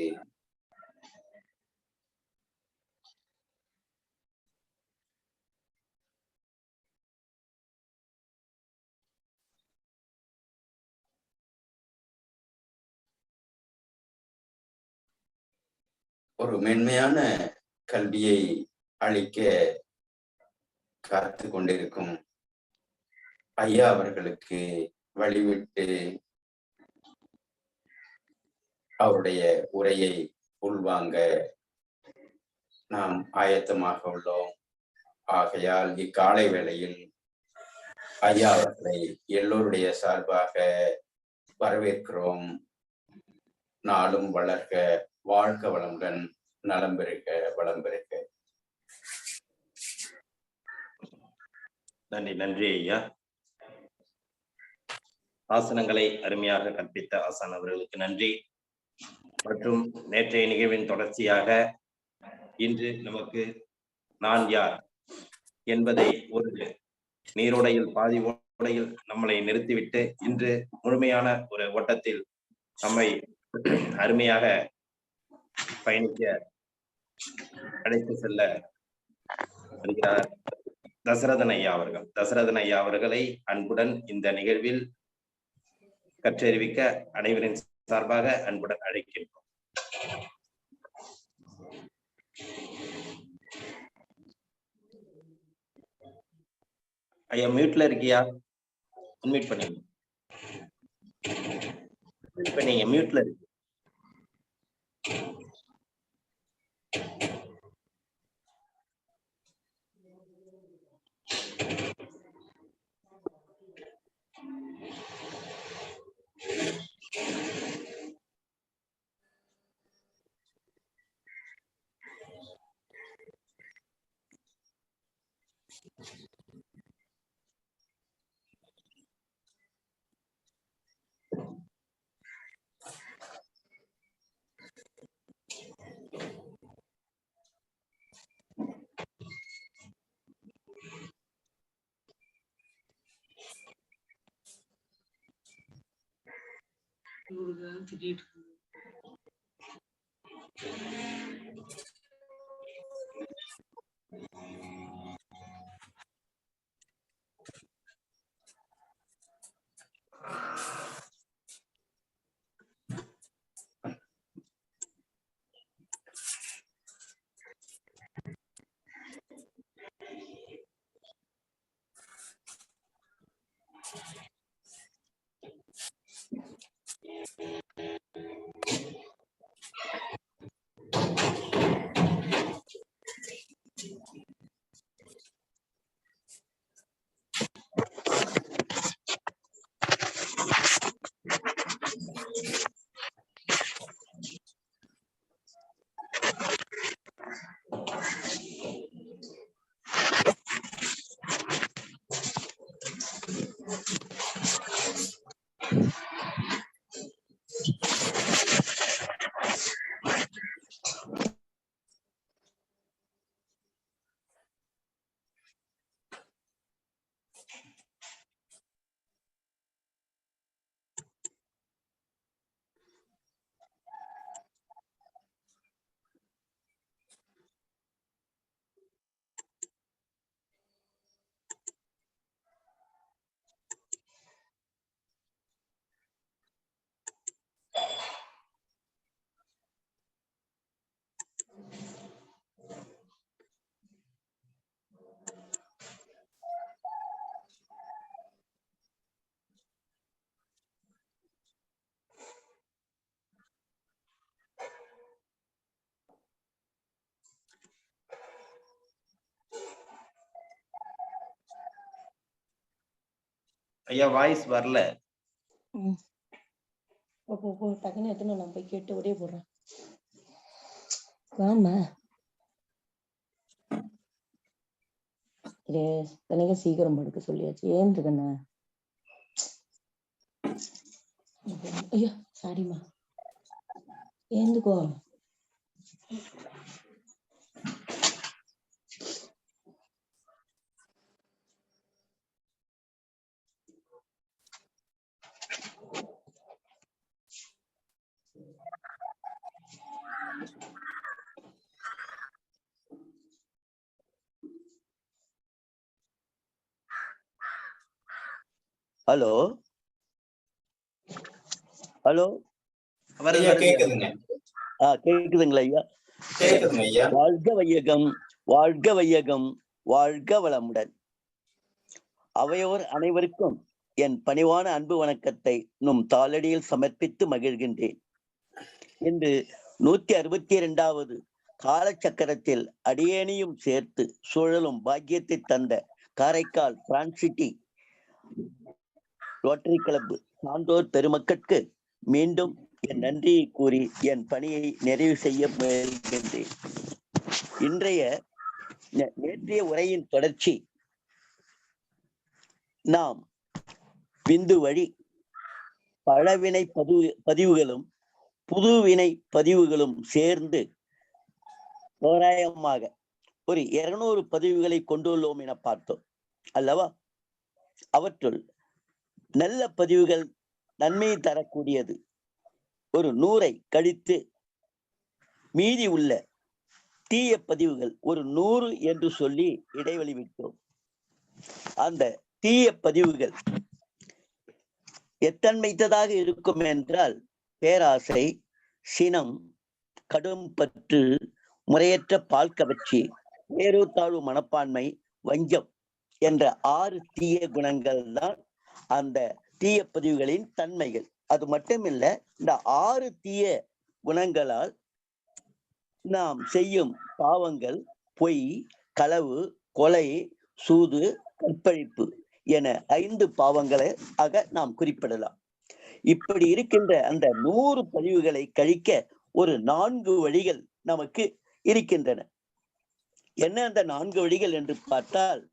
S4: ஒரு மென்மையான கல்வியை அளிக்க காத்து கொண்டிருக்கும் ஐயா அவர்களுக்கு வழிவிட்டு அவருடைய உரையை உள்வாங்க நாம் ஆயத்தமாக உள்ளோம். ஆகையால் இக்காலை வேளையில் ஐயா அவர்களை எல்லோருடைய சார்பாக வரவேற்கிறோம். நாளும் வளர்க, வாழ்க வளமுடன், நலம் பெருக, வளம் பெருக.
S2: நன்றி. நன்றி ஐயா. ஆசனங்களை அருமையாக கற்பித்த ஆசான் அவர்களுக்கு நன்றி. மற்றும் நேற்றைய நிகழ்வின் தொடர்ச்சியாக இன்று நமக்கு நான் யார் என்பதை ஒரு நீரோடையில் பாதி ஓடையில் நம்மளை நிறுத்திவிட்டு இன்று முழுமையான ஒரு ஓட்டத்தில் நம்மை அருமையாக பயணிக்க அழைத்து செல்ல வருகிறார் தசரதன் ஐயா அவர்கள். தசரதன் ஐயா அவர்களை அன்புடன் இந்த நிகழ்வில் கற்றறிவிக்க அனைவரின் சார்பாக அன்புடன் அழைக்கின்றோம். ஐயா மியூட்ல இருக்கியா? அன்மியூட் பண்ணீங்க. மியூட்ல இருக்கு. ஐயா வாய்ஸ் வரல.
S5: டக்குன்னு எத்தனை நான் போய் கேட்டு ஒரே போடுறேன். ஆமா தனிக்க சீக்கிரம் படுக்க சொல்லியாச்சு. ஏன்றுக்கண்ணா ஐயா சாரிம்மா ஏந்துக்கோ.
S1: ஹலோ ஹலோ
S4: கேக்குதுங்க.
S1: கேக்குதுங்களா ஐயா?
S4: கேக்குதுங்க ஐயா.
S1: வாழ்க வையகம், வாழ்க வையகம், வாழ்க வளமுடன். அவையோர் அனைவருக்கும் என் பணிவான அன்பு வணக்கத்தை நம் தாளடியில் சமர்ப்பித்து மகிழ்கின்றேன். இன்று 162வது காலச்சக்கரத்தில் அடியேனையும் சேர்த்து சூழலும் பாக்கியத்தை தந்த காரைக்கால் பிரான்சிட்டி ரோட்டரி கிளப் சான்றோர் பெருமக்களுக்கு மீண்டும் என் நன்றியை கூறி என் பணியை நிறைவு செய்ய முயல்கின்றேன். நேற்றைய உரையின் தொடர்ச்சி நாம் விந்து வழி பழவினை பதிவுகளும் புதுவினை பதிவுகளும் சேர்ந்து தோராயமாக ஒரு 200 பதிவுகளை கொண்டுள்ளோம் என பார்த்தோம் அல்லவா? அவற்றுள் நல்ல பதிவுகள் நன்மையை தரக்கூடியது ஒரு 100ஐ கழித்து மீதி உள்ள தீய பதிவுகள் ஒரு 100 என்று சொல்லி இடைவெளி விட்டோம். அந்த தீய பதிவுகள் எத்தன்மைத்ததாக இருக்கும் என்றால் பேராசை, சினம், கடும் பற்று, முறையற்ற பால் கவர்ச்சி, வேறுதாழ்வு மனப்பான்மை, வஞ்சம் என்ற 6 தீய குணங்கள் தான் அந்த தீய பதிவுகளின் தன்மைகள். அது மட்டுமில்ல, இந்த 6 தீய குணங்களால் நாம் செய்யும் பாவங்கள் பொய், களவு, கொலை, சூது, கற்பழிப்பு என 5 பாவங்களாக நாம் குறிப்பிடலாம். இப்படி இருக்கின்ற அந்த 100 பதிவுகளை கழிக்க ஒரு 4 வழிகள் நமக்கு இருக்கின்றன. என்ன அந்த 4 வழிகள் என்று பார்த்தால்,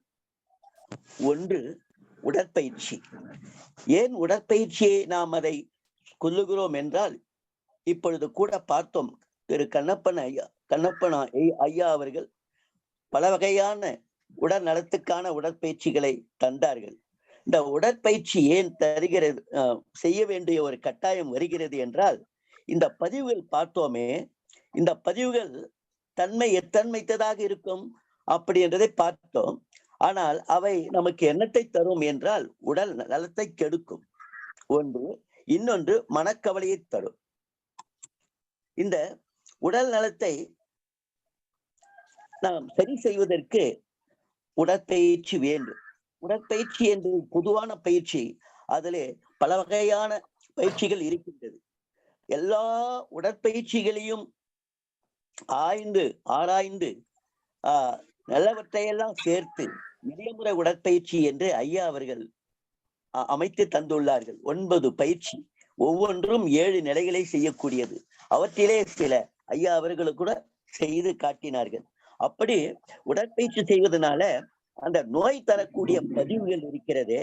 S1: ஒன்று உடற்பயிற்சி. ஏன் உடற்பயிற்சியை நாம் அதை கொல்லுகிறோம் என்றால், இப்பொழுது கூட பார்த்தோம், திரு கண்ணப்பன் ஐயா அவர்கள் பல வகையான உடல் நலத்துக்கான உடற்பயிற்சிகளை தந்தார்கள். இந்த உடற்பயிற்சி ஏன் தருகிறது, செய்ய வேண்டிய ஒரு கட்டாயம் வருகிறது என்றால், இந்த பதிவுகள் பார்த்தோமே, இந்த பதிவுகள் தன்மை எத்தன்மைத்ததாக இருக்கும் அப்படி என்றதை பார்த்தோம். ஆனால் அவை நமக்கு என்னத்தை தரும் என்றால் உடல் நலத்தை கெடுக்கும் ஒன்று, இன்னொன்று மனக்கவலையை தரும். இந்த உடல் நலத்தை நாம் சரி செய்வதற்கு உடற்பயிற்சி வேண்டும். உடற்பயிற்சி என்று பொதுவான பயிற்சி, அதிலே பல வகையான பயிற்சிகள் இருக்கின்றது. எல்லா உடற்பயிற்சிகளையும் ஆராய்ந்து நல்லவற்றையெல்லாம் சேர்த்து இதயமுறை உடற்பயிற்சி என்று ஐயா அவர்கள் அமைத்து தந்துள்ளார்கள். 9 பயிற்சி, ஒவ்வொன்றும் 7 நிலைகளை செய்யக்கூடியது. அவற்றிலே சில ஐயா அவர்களுக்கு கூட செய்து காட்டினார்கள். அப்படி உடற்பயிற்சி செய்வதனால அந்த நோய் தரக்கூடிய பதிவுகள் இருக்கிறது,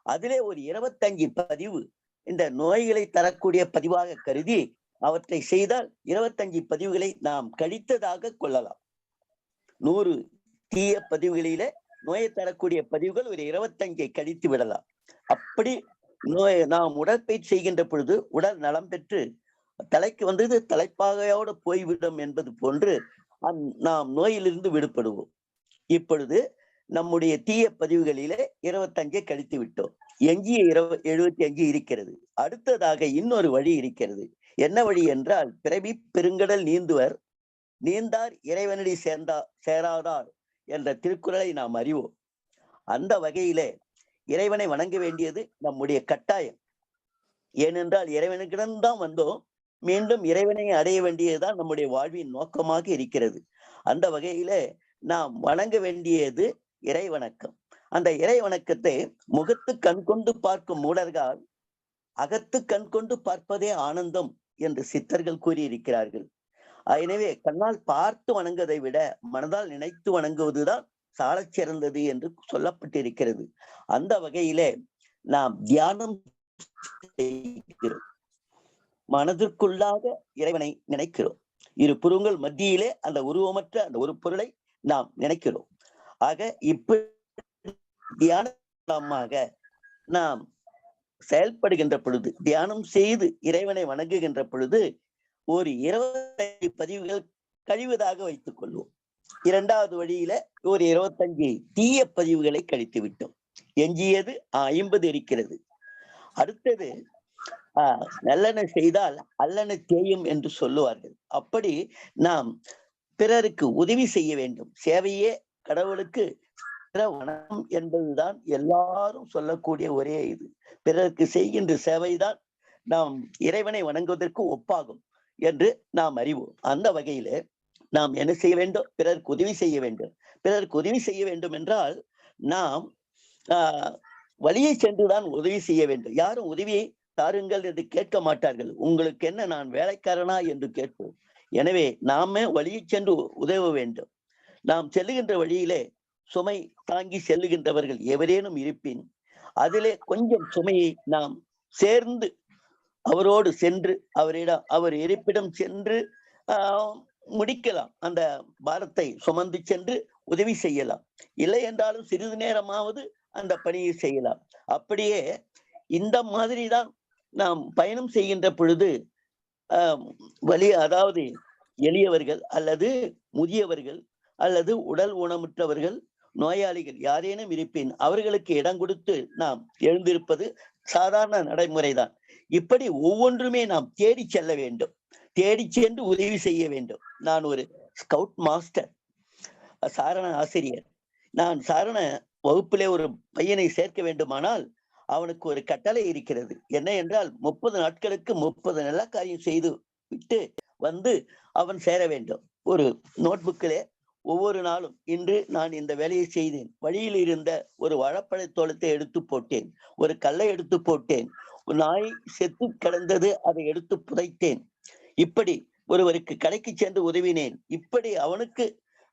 S1: அதிலே ஒரு 25 பதிவு இந்த நோய்களை தரக்கூடிய பதிவாக கருதி அவற்றை செய்தால் 25 பதிவுகளை நாம் கழித்ததாக கொள்ளலாம். 100 தீய பதிவுகளிலே நோயை தரக்கூடிய பதிவுகள் ஒரு 25 கழித்து விடலாம். அப்படி நாம் உடற்பயிற்சி செய்கின்ற பொழுது உடல் நலம் பெற்று தலைக்கு வந்தது தலைப்பாகையோடு போய்விடும் என்பது போன்று நாம் நோயிலிருந்து விடுபடுவோம். இப்பொழுது நம்முடைய தீய பதிவுகளிலே 25 கழித்து விட்டோம். எஞ்சிய 75 இருக்கிறது. அடுத்ததாக இன்னொரு வழி இருக்கிறது. என்ன வழி என்றால், பிறவி பெருங்கடல் நீந்துவர் நீந்தார் இறைவனடி சேராதார் என்ற திருக்குறளை நாம் அறிவோம். அந்த வகையிலே இறைவனை வணங்க வேண்டியது நம்முடைய கட்டாயம். ஏனென்றால் இறைவனுக்கிடம்தான் வந்தோம், மீண்டும் இறைவனை அடைய வேண்டியதுதான் நம்முடைய வாழ்வின் நோக்கமாக இருக்கிறது. அந்த வகையிலே நாம் வணங்க வேண்டியது இறை வணக்கம். அந்த இறை வணக்கத்தை முகத்து கண் கொண்டு பார்க்கும் மூடர்கள் அகத்து கண் கொண்டு பார்ப்பதே ஆனந்தம் என்று சித்தர்கள் கூறியிருக்கிறார்கள். எனவே கண்ணால் பார்த்து வணங்குவதை விட மனதால் நினைத்து வணங்குவதுதான் சாலச் சிறந்தது என்று சொல்லப்பட்டிருக்கிறது. அந்த வகையிலே நாம் தியானம் செய்கிறோம், மனதிற்குள்ளாக இறைவனை நினைக்கிறோம். இரு புருவங்கள் மத்தியிலே அந்த உருவமற்ற அந்த ஒரு பொருளை நாம் நினைக்கிறோம். ஆக இப்ப தியானமாக நாம் செயல்படுகின்ற பொழுது, தியானம் செய்து இறைவனை வணங்குகின்ற பொழுது ஒரு 25 பதிவுகள் கழிவதாக வைத்துக் கொள்வோம். இரண்டாவது வழியில ஒரு 25 தீய பதிவுகளை கழித்து விட்டோம். எஞ்சியது 50 இருக்கிறது. அடுத்தது நல்லன செய்தால் அல்லன தேயும் என்று சொல்லுவார்கள். அப்படி நாம் பிறருக்கு உதவி செய்ய வேண்டும். சேவையே கடவுளுக்கு வணக்கம் என்பதுதான் எல்லாரும் சொல்லக்கூடிய ஒரே இது. பிறருக்கு செய்கின்ற சேவைதான் நாம் இறைவனை வணங்குவதற்கு ஒப்பாகும் என்று நாம் அறிவோம். அந்த வகையில நாம் என்ன செய்ய வேண்டும்? பிறருக்கு உதவி செய்ய வேண்டும். பிறருக்கு உதவி செய்ய வேண்டும் என்றால் நாம் வழியை சென்றுதான் உதவி செய்ய வேண்டும். யாரும் உதவியை தாருங்கள் என்று கேட்க மாட்டார்கள். உங்களுக்கு என்ன, நான் வேலைக்காரனா என்று கேட்போம். எனவே நாம வழியை சென்று உதவ வேண்டும். நாம் செல்லுகின்ற வழியிலே சுமை தாங்கி செல்லுகின்றவர்கள் எவரேனும் இருப்பின் அதிலே கொஞ்சம் சுமையை நாம் சேர்ந்து அவரோடு சென்று அவர் இருப்பிடம் சென்று முடிக்கலாம். அந்த பாரத்தை சுமந்து சென்று உதவி செய்யலாம். இல்லை என்றாலும் சிறிது நேரமாவது அந்த பணியை செய்யலாம். அப்படியே இந்த மாதிரி தான் நாம் பயணம் செய்கின்ற பொழுது அதாவது எளியவர்கள் அல்லது முதியவர்கள் அல்லது உடல் ஊனமுற்றவர்கள், நோயாளிகள் யாரேனும் இருப்பின் அவர்களுக்கு இடம் கொடுத்து நாம் எழுந்திருப்பது சாதாரண நடைமுறைதான். இப்படி ஒவ்வொன்றுமே நாம் தேடி செல்ல வேண்டும், தேடி சென்று உதவி செய்ய வேண்டும். நான் ஒரு ஸ்கவுட் மாஸ்டர், சாரண ஆசிரியர். நான் சாரண வகுப்பிலே ஒரு பையனை சேர்க்க வேண்டுமானால் அவனுக்கு ஒரு கட்டளை இருக்கிறது. என்ன என்றால் 30 நாட்களுக்கு 30 நல்ல காரியம் செய்து விட்டு வந்து அவன் சேர வேண்டும். ஒரு நோட்புக்கிலே ஒவ்வொரு நாளும் இன்று நான் இந்த வேலையை செய்தேன், வழியில் இருந்த ஒரு வாழைப்பழத்தோளத்தை எடுத்து போட்டேன், ஒரு கல்லை எடுத்து போட்டேன், ஒரு நாய் செத்து கிடந்தது அதை எடுத்து புதைத்தேன், இப்படி ஒருவருக்கு கடைக்கு சென்று உதவினேன். இப்படி அவனுக்கு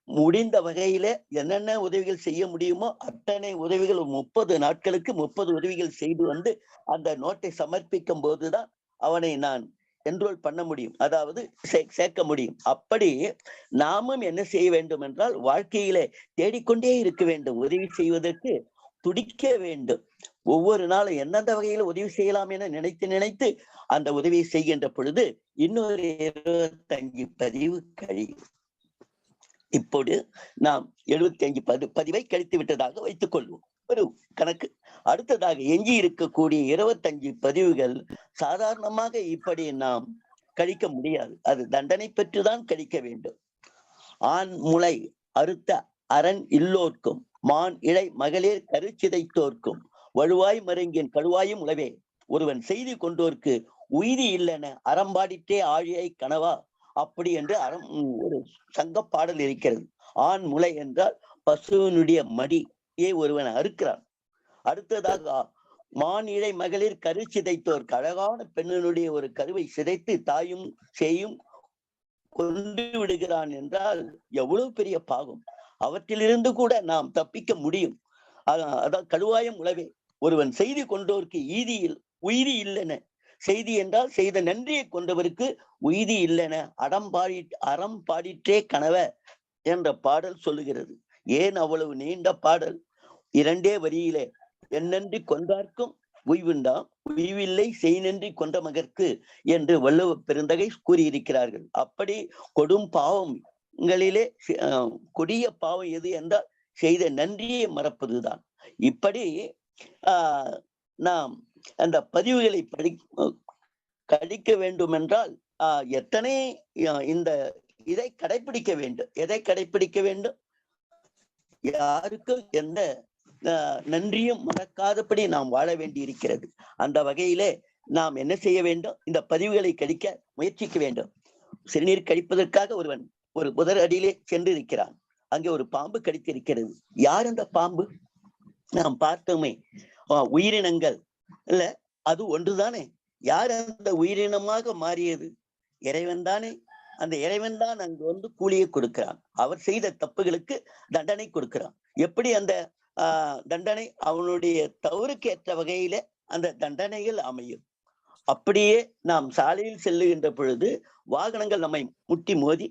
S1: முடிந்த வகையில என்னென்ன உதவிகள் செய்ய முடியுமோ அத்தனை உதவிகள் 30 நாட்களுக்கு 30 உதவிகள் செய்து வந்து அந்த நோட்டை சமர்ப்பிக்கும் போதுதான் அவனை நான் என்ரோல் பண்ண முடியும், அதாவது சேர்க்க முடியும். அப்படி நாமும் என்ன செய்ய வேண்டும் என்றால் வாழ்க்கையிலே தேடிக்கொண்டே இருக்க வேண்டும், உதவி செய்வதற்கு துடிக்க வேண்டும். ஒவ்வொரு நாளும் எந்தெந்த வகையில உதவி செய்யலாம் என நினைத்து அந்த உதவியை செய்கின்ற பொழுது இன்னொரு 25 பதிவு கழியும். இப்போது நாம் 75 பதிவை கழித்து விட்டதாக வைத்துக் கொள்வோம், ஒரு கணக்கு. அடுத்ததாக எஞ்சி இருக்கக்கூடிய 25 பதிவுகள் சாதாரணமாக இப்படி நாம் கழிக்க முடியாது, அது தண்டனை பெற்றுதான் கழிக்க வேண்டும். ஆண் முளை அறுத்த அரண் இல்லோர்க்கும் மான் இழை மகளிர் கருச்சிதைத்தோர்க்கும் வலுவாய் மருங்கின் கழுவாயும் உளவே ஒருவன் செய்தி கொண்டோர்க்கு உயிரி இல்லென அறம்பாடிட்டே ஆழியை கனவா, அப்படி என்று ஒரு சங்க பாடல் இருக்கிறது. ஆண் முளை என்றால் பசுவினுடைய மடியை ஒருவன் அறுக்கிறான். அடுத்ததாக மான் இழை மகளிர் கரு சிதைத்தோர்க்கு, அழகான பெண்ணினுடைய ஒரு கருவை சிதைத்து தாயும் சேயும் கொண்டு விடுகிறான் என்றால் எவ்வளவு பெரிய பாவம். அவற்றிலிருந்து கூட நாம் தப்பிக்க முடியும். அதான் கழுவாயம் உளவே, ஒருவன் செய்தி கொண்டோருக்கு உயிரி இல்லைன, செய்தி என்றால் செய்த நன்றியை கொண்டவருக்கு உயிரி இல்லைன அறம் பாடிற்றே கனவ என்ற பாடல் சொல்லுகிறது. ஏன் அவ்வளவு நீண்ட பாடல்? 2 வரியிலே, என்னன்றி கொன்றார்க்கும் உய்வுண்டாம், உய்வில்லை செய் நன்றி கொன்ற மகற்கு என்று வள்ளுவ பெருந்தகை கூறியிருக்கிறார்கள். அப்படி கொடும் பாவங்களிலே கொடிய பாவம் எது என்றால் செய்த நன்றியை மறப்பதுதான். இப்படி நாம் அந்த பதிவுகளை கழிக்க வேண்டும் என்றால் எத்தனை இதை கடைபிடிக்க வேண்டும். எதை கடைபிடிக்க வேண்டும்? யாருக்கும் எந்த நன்றியும் மறக்காதபடி நாம் வாழ வேண்டி இருக்கிறது. அந்த வகையிலே நாம் என்ன செய்ய வேண்டும்? இந்த பதிவுகளை கழிக்க முயற்சிக்க வேண்டும். சிறுநீர் கழிப்பதற்காக ஒருவன் ஒரு புதர் அடியிலே சென்று இருக்கிறான். அங்கே ஒரு பாம்பு கடித்திருக்கிறது. யார் அந்த பாம்பு? நாம் பார்த்தோமே, உயிரினங்கள் இல்ல, அது ஒன்றுதானே. யார் அந்த உயிரினமாக மாறியது? இறைவன் தானே. அந்த இறைவன் தான் அங்கு வந்து கூலியை கொடுக்கிறான். அவர் செய்த தப்புகளுக்கு தண்டனை கொடுக்கிறான். எப்படி அந்த தண்டனை? அவனுடைய தவறுக்கு ஏற்ற வகையில அந்த தண்டனைகள் அமையும். அப்படியே நாம் சாலையில் செல்லுகின்ற பொழுது வாகனங்கள் நம்மை முட்டி மோதி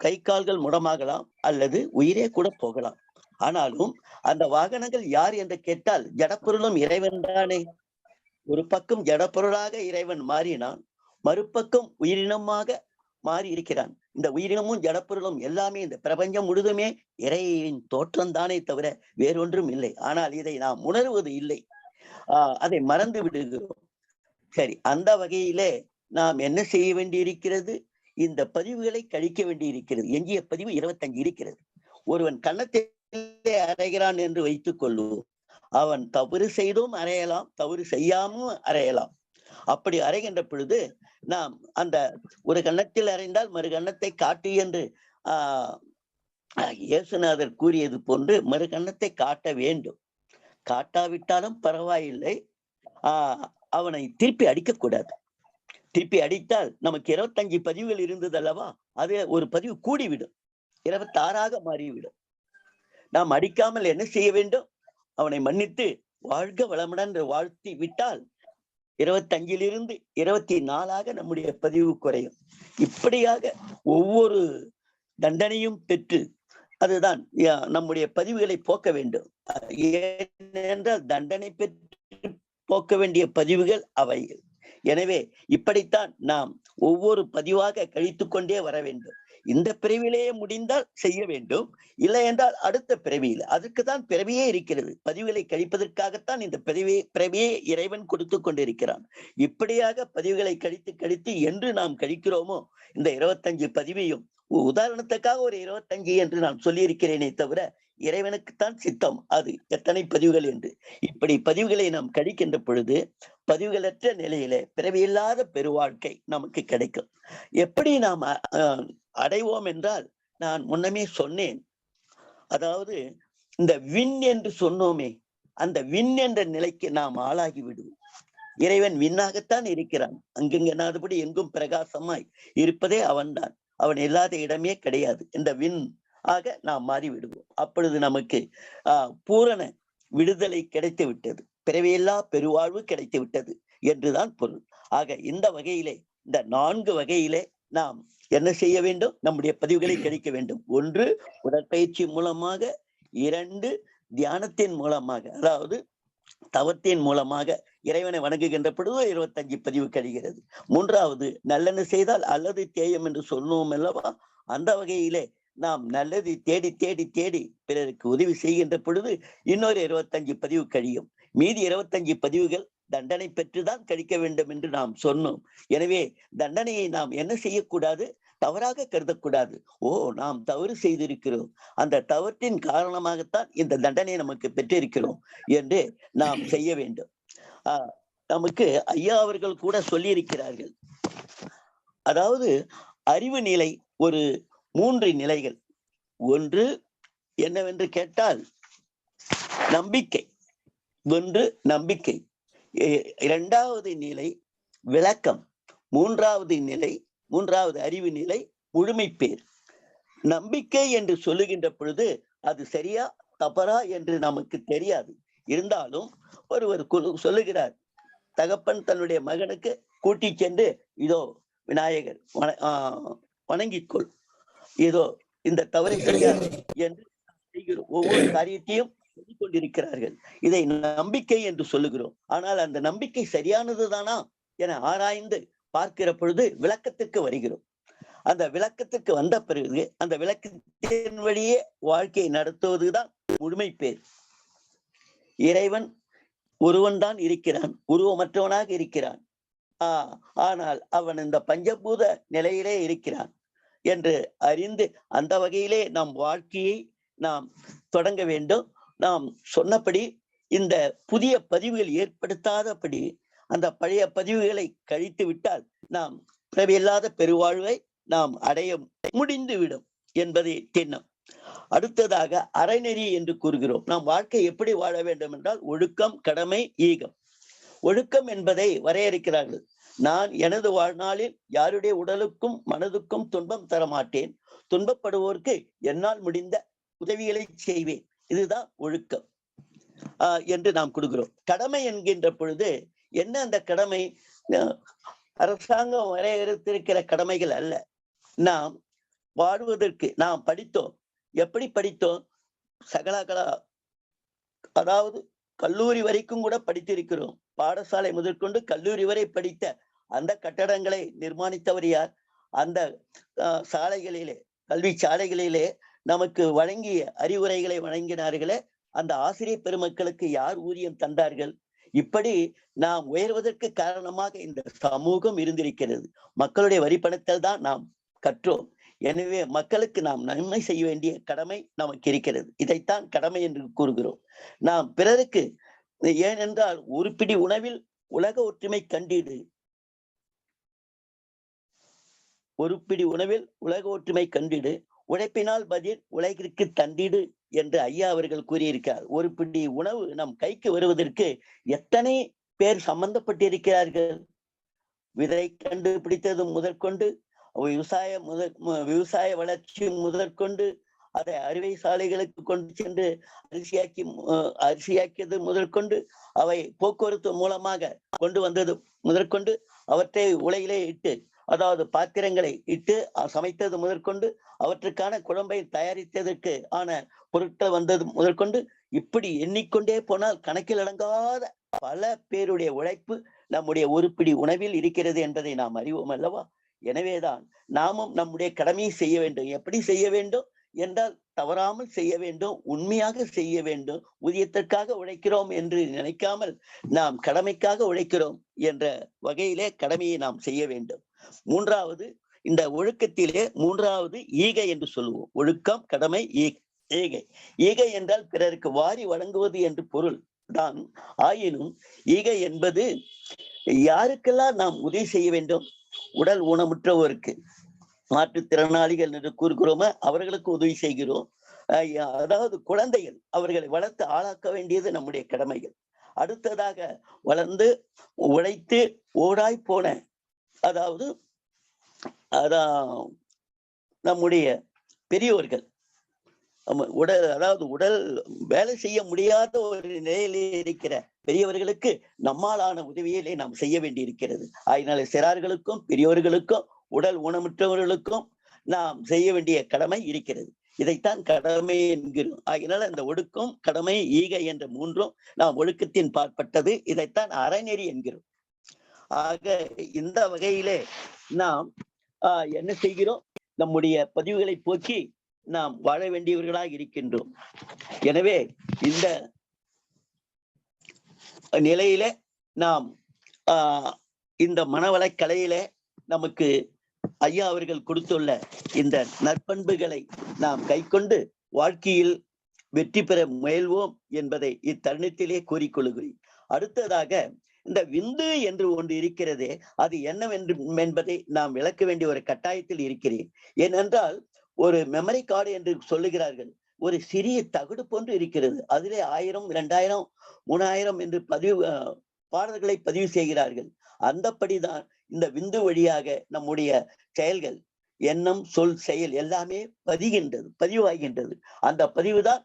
S1: கை கால்கள் முடமாகலாம், அல்லது உயிரே கூட போகலாம். ஆனாலும் அந்த வாகனங்கள் யார் என்று கேட்டால் ஜடப்பொருளும் இறைவன் தானே. ஒரு பக்கம் ஜடப்பொருளாக இறைவன் மாறினான், மறுபக்கம் உயிரினமாக மாறி இருக்கிறான். இந்த உயிரினமும் ஜடப்பொருளும் எல்லாமே இந்த பிரபஞ்சம் முழுதுமே இறைவனின் தோற்றம் தானே தவிர வேறொன்றும் இல்லை. ஆனால் இதை நாம் உணர்வது இல்லை, அதை மறந்து விடுகிறோம். சரி, அந்த வகையிலே நாம் என்ன செய்ய வேண்டி இருக்கிறது? இந்த பதிவுகளை கழிக்க வேண்டி இருக்கிறது. எஞ்சிய பதிவு 25 இருக்கிறது. ஒருவன் கன்னத்திலே அறைகிறான் என்று வைத்துக் கொள்வோம். அவன் தவறு செய்தும் அறையலாம், தவறு செய்யாமல் அறையலாம். அப்படி அறைகின்ற பொழுது நாம் அந்த ஒரு கன்னத்தில் அறைந்தால் மறு கன்னத்தை காட்டு என்று இயேசுநாதர் கூறியது போன்று மறு கன்னத்தை காட்ட வேண்டும். காட்டாவிட்டாலும் பரவாயில்லை, அவனை திருப்பி அடிக்கக்கூடாது. திருப்பி அடித்தால் நமக்கு 25 பதிவுகள் இருந்தது அல்லவா, அது ஒரு பதிவு கூடிவிடும், 26ஆக மாறிவிடும். நாம் அடிக்காமல் என்ன செய்ய வேண்டும்? அவனை மன்னித்து வாழ்க வளமுடன் வாழ்த்தி விட்டால் 25லிருந்து 24ஆக நம்முடைய பதிவு குறையும். இப்படியாக ஒவ்வொரு தண்டனையும் பெற்று அதுதான் நம்முடைய பதிவுகளை போக்க வேண்டும். ஏனென்றால் தண்டனை பெற்று போக்க வேண்டிய பதிவுகள் அவை. எனவே இப்படித்தான் நாம் ஒவ்வொரு பதிவாக கழித்து கொண்டே வர வேண்டும். இந்த பிறவிலேயே முடிந்தால் செய்ய வேண்டும், இல்லை என்றால் அடுத்த பிறவியில். அதுக்குதான் பிறவியே இருக்கிறது. பதிவுகளை கழிப்பதற்காகத்தான் இந்த பிறவியை இறைவன் கொடுத்து கொண்டிருக்கிறான். இப்படியாக பதிவுகளை கழித்து என்று நாம் கழிக்கிறோமோ இந்த 25 பதிவையும், உதாரணத்துக்காக ஒரு 25 என்று நான் சொல்லியிருக்கிறேனே தவிர இறைவனுக்குத்தான் சித்தம் அது எத்தனை பதிவுகள் என்று. இப்படி பதிவுகளை நாம் கழிக்கின்ற பொழுது பதிவுகளற்ற நிலையிலே பிறவியில்லாத பெருவாழ்க்கை நமக்கு கிடைக்கும். எப்படி நாம் அடைவோம் என்றால், நான் முன்னமே சொன்னேன், அதாவது இந்த விண் என்று சொன்னோமே, அந்த விண் என்ற நிலைக்கு நாம் ஆளாகி விடுவோம். இறைவன் விண்ணாகத்தான் இருக்கிறான். அங்கெங்கனாதபடி எங்கும் பிரகாசமாய் இருப்பதே அவன்தான். அவன் இல்லாத இடமே கிடையாது. இந்த விண் ஆக நாம் மாறி விடுவோம். அப்பொழுது நமக்கு பூரண விடுதலை கிடைத்து விட்டது, பிறவியில்லா பெருவாழ்வு கிடைத்து விட்டது என்றுதான் பொருள். ஆக இந்த வகையிலே, இந்த 4 வகையிலே நாம் என்ன செய்ய வேண்டும்? நம்முடைய பதிவுகளை கழிக்க வேண்டும். 1 உடற்பயிற்சி மூலமாக, 2 தியானத்தின் மூலமாக, அதாவது தவத்தின் மூலமாக இறைவனை வணங்குகின்ற பொழுது 25 பதிவு கழிகிறது. 3வது நல்லெண்ணு செய்தால் அல்லது தேயம் என்று சொன்னோம் அல்லவா, அந்த வகையிலே நாம் நல்லது தேடி தேடி தேடி பிறருக்கு உதவி செய்கின்ற பொழுது இன்னொரு 25 பதிவு கழியும். மீதி 25 பதிவுகள் தண்டனை பெற்றுதான் கழிக்க வேண்டும் என்று நாம் சொன்னோம். எனவே தண்டனையை நாம் என்ன செய்யக்கூடாது? தவறாக கருதக்கூடாது. நாம் தவறு செய்திருக்கிறோம், அந்த தவற்றின் காரணமாகத்தான் இந்த தண்டனை நமக்கு பெற்றிருக்கிறோம் என்று நாம் செய்ய வேண்டும். நமக்கு ஐயா அவர்கள் கூட சொல்லி இருக்கிறார்கள். அதாவது அறிவு நிலை ஒரு 3 நிலைகள். 1 என்னவென்று கேட்டால் நம்பிக்கை. 1 நம்பிக்கை. 2வது நிலை விளக்கம். 3வது அறிவு நிலை முழுமைப்பேர். நம்பிக்கை என்று சொல்லுகின்ற பொழுது அது சரியா தவறா என்று நமக்கு தெரியாது. இருந்தாலும் ஒருவர் சொல்லுகிறார், தகப்பன் தன்னுடைய மகனுக்கு கூட்டி சென்று, இதோ விநாயகர் வணங்கிக்கொள், இதோ இந்த தவறை செய்யார் என்று செய்கிறோம். ஒவ்வொரு காரியத்தையும் சொல்லிக் கொண்டிருக்கிறார்கள். இதை நம்பிக்கை என்று சொல்லுகிறோம். ஆனால் அந்த நம்பிக்கை சரியானதுதானா என ஆராய்ந்து பார்க்கிற பொழுது விளக்கத்திற்கு வருகிறோம். அந்த விளக்கத்திற்கு வந்த பிறகு அந்த விளக்கத்தின் வழியே வாழ்க்கையை நடத்துவதுதான் முழுமை பேர். இறைவன் ஒருவன் தான் இருக்கிறான், உருவமற்றவனாக இருக்கிறான். ஆனால் அவன் இந்த பஞ்சபூத நிலையிலே இருக்கிறான் என்று அறிந்து அந்த வகையிலே நம் வாழ்க்கையை நாம் தொடங்க வேண்டும். நாம் சொன்னபடி இந்த புதிய பதிவுகள் ஏற்படுத்தாதபடி அந்த பழைய பதிவுகளை கழித்து விட்டால் நாம் பிறவியில்லாத பெருவாழ்வை நாம் அடைய முடிந்துவிடும் என்பதை திண்ணம். அடுத்ததாக அறநெறி என்று கூறுகிறோம். நாம் வாழ்க்கை எப்படி வாழ வேண்டும் என்றால் ஒழுக்கம், கடமை, ஈகம். ஒழுக்கம் என்பதை வரையறுக்கிறார்கள். நான் எனது வாழ்நாளில் யாருடைய உடலுக்கும் மனதுக்கும் துன்பம் தரமாட்டேன், துன்பப்படுவோருக்கு என்னால் முடிந்த உதவிகளை செய்வேன், இதுதான் ஒழுக்கம் என்று நாம் கொடுக்கிறோம். கடமை என்கின்ற பொழுது என்ன? அந்த கடமை அரசாங்கம் வரையறுத்திருக்கிற கடமைகள் அல்ல. நாம் வாழ்வதற்கு நாம் படித்தோம். எப்படி படித்தோம்? சகலகலா, அதாவது கல்லூரி வரைக்கும் கூட படித்திருக்கிறோம். பாடசாலை முதற்கொண்டு கல்லூரி வரை படித்த அந்த கட்டடங்களை நிர்மாணித்தவர் யார்? அந்த சாலைகளிலே, கல்வி சாலைகளிலே நமக்கு வழங்கிய அறிவுரைகளை வழங்கினார்களே, அந்த ஆசிரியர் பெருமக்களுக்கு யார் ஊதியம் தந்தார்கள்? இப்படி நாம் உயர்வதற்கு காரணமாக இந்த சமூகம் இருந்திருக்கிறது. மக்களுடைய வரிப்பணத்தில் தான் நாம் கற்றோம். எனவே மக்களுக்கு நாம் நன்மை செய்ய வேண்டிய கடமை நமக்கு இருக்கிறது. இதைத்தான் கடமை என்று கூறுகிறோம். நாம் பிறருக்கு, ஏனென்றால் ஒரு பிடி உணவில் உலக ஒற்றுமை கண்டிடு, ஒரு பிடி உணவில் உலக ஒற்றுமை கண்டிடு, உழைப்பினால் பதில் உலகிற்கு தந்திடு என்று ஐயா அவர்கள் கூறியிருக்கிறார். ஒரு பிடி உணவு நம் கைக்கு வருவதற்கு எத்தனை பேர் சம்பந்தப்பட்டிருக்கிறார்கள்? விதை கண்டுபிடித்தது முதற்கொண்டு, விவசாய வளர்ச்சி முதற்கொண்டு, அதை அறுவை சாலைகளுக்கு கொண்டு சென்று அரிசியாக்கியது முதற்கொண்டு, அவை போக்குவரத்து மூலமாக கொண்டு வந்தது முதற்கொண்டு, அவற்றை உலையிலே இட்டு, அதாவது பாத்திரங்களை இட்டு சமைத்தது முதற்கொண்டு, அவற்றுக்கான குழம்பை தயாரித்ததற்கு ஆன பொருட்கள் வந்தது முதற்கொண்டு, இப்படி எண்ணிக்கொண்டே போனால் கணக்கில் அடங்காத பல பேருடைய உழைப்பு நம்முடைய ஒரு பிடி உணவில் இருக்கிறது என்பதை நாம் அறிவோம் அல்லவா? எனவேதான் நாமும் நம்முடைய கடமையை செய்ய வேண்டும். எப்படி செய்ய வேண்டும் என்றால், தவறாமல் செய்ய வேண்டும், உண்மையாக செய்ய வேண்டும். ஊதியத்திற்காக உழைக்கிறோம் என்று நினைக்காமல் நாம் கடமைக்காக உழைக்கிறோம் என்ற வகையிலே கடமையை நாம் செய்ய வேண்டும். மூன்றாவது, இந்த ஒழுக்கத்திலே மூன்றாவது ஈகை என்று சொல்லுவோம். ஒழுக்கம், கடமை, ஈகை. ஈகை என்றால் பிறருக்கு வாரி வழங்குவது என்று பொருள் தான். ஆயினும் ஈகை என்பது யாருக்கெல்லாம் நாம் உதவி செய்ய வேண்டும்? உடல் ஊனமுற்றவருக்கு, மாற்றுத்திறனாளிகள் என்று கூறுகிறோமோ அவர்களுக்கு உதவி செய்கிறோம். அதாவது குழந்தைகள், அவர்களை வளர்த்து ஆளாக்க வேண்டியது நம்முடைய கடமைகள். அடுத்ததாக வளர்ந்து உழைத்து ஓடாய் போன, அதாவது நம்முடைய பெரியோர்கள், உடல் வேலை செய்ய முடியாத ஒரு நிலையிலே இருக்கிற பெரியவர்களுக்கு நம்மாலான உதவியிலே நாம் செய்ய வேண்டி இருக்கிறது. அதனால சிறார்களுக்கும் பெரியோர்களுக்கும் உடல் ஊனமுற்றவர்களுக்கும் நாம் செய்ய வேண்டிய கடமை இருக்கிறது. இதைத்தான் கடமை என்கிறோம். ஆகினால இந்த ஒழுக்கம், கடமை, ஈகை என்ற மூன்றும் நாம் ஒழுக்கத்தின் பாற்பட்டது. இதைத்தான் அறநெறி என்கிறோம். ஆக இந்த வகையிலே நாம் என்ன செய்கிறோம்? நம்முடைய பதிவுகளை போக்கி நாம் வாழ வேண்டியவர்களாக இருக்கின்றோம். எனவே இந்த நிலையில நாம் இந்த மனவளக்கலையில நமக்கு ஐயா அவர்கள் கொடுத்துள்ள இந்த நற்பண்புகளை நாம் கைக்கொண்டு வாழ்க்கையில் வெற்றி பெற முயல்வோம் என்பதை இத்தருணத்திலே கூறிக்கொள்கிறேன். அடுத்ததாக, இந்த விந்து என்று ஒன்று இருக்கிறதே, அது என்னவென்று என்பதை நாம் விளக்க வேண்டிய ஒரு கட்டாயத்தில் இருக்கிறேன். ஏனென்றால் ஒரு மெமரி கார்டு என்று சொல்லுகிறார்கள். ஒரு சிறிய தகடு போன்று இருக்கிறது. அதிலே 1000, 2000, 3000 என்று பாடல்களை பதிவு செய்கிறார்கள். அந்தபடிதான் இந்த விந்து வழியாக நம்முடைய செயல்கள், எண்ணம், சொல், செயல் எல்லாமே பதிவாகின்றது. அந்த பதிவுதான்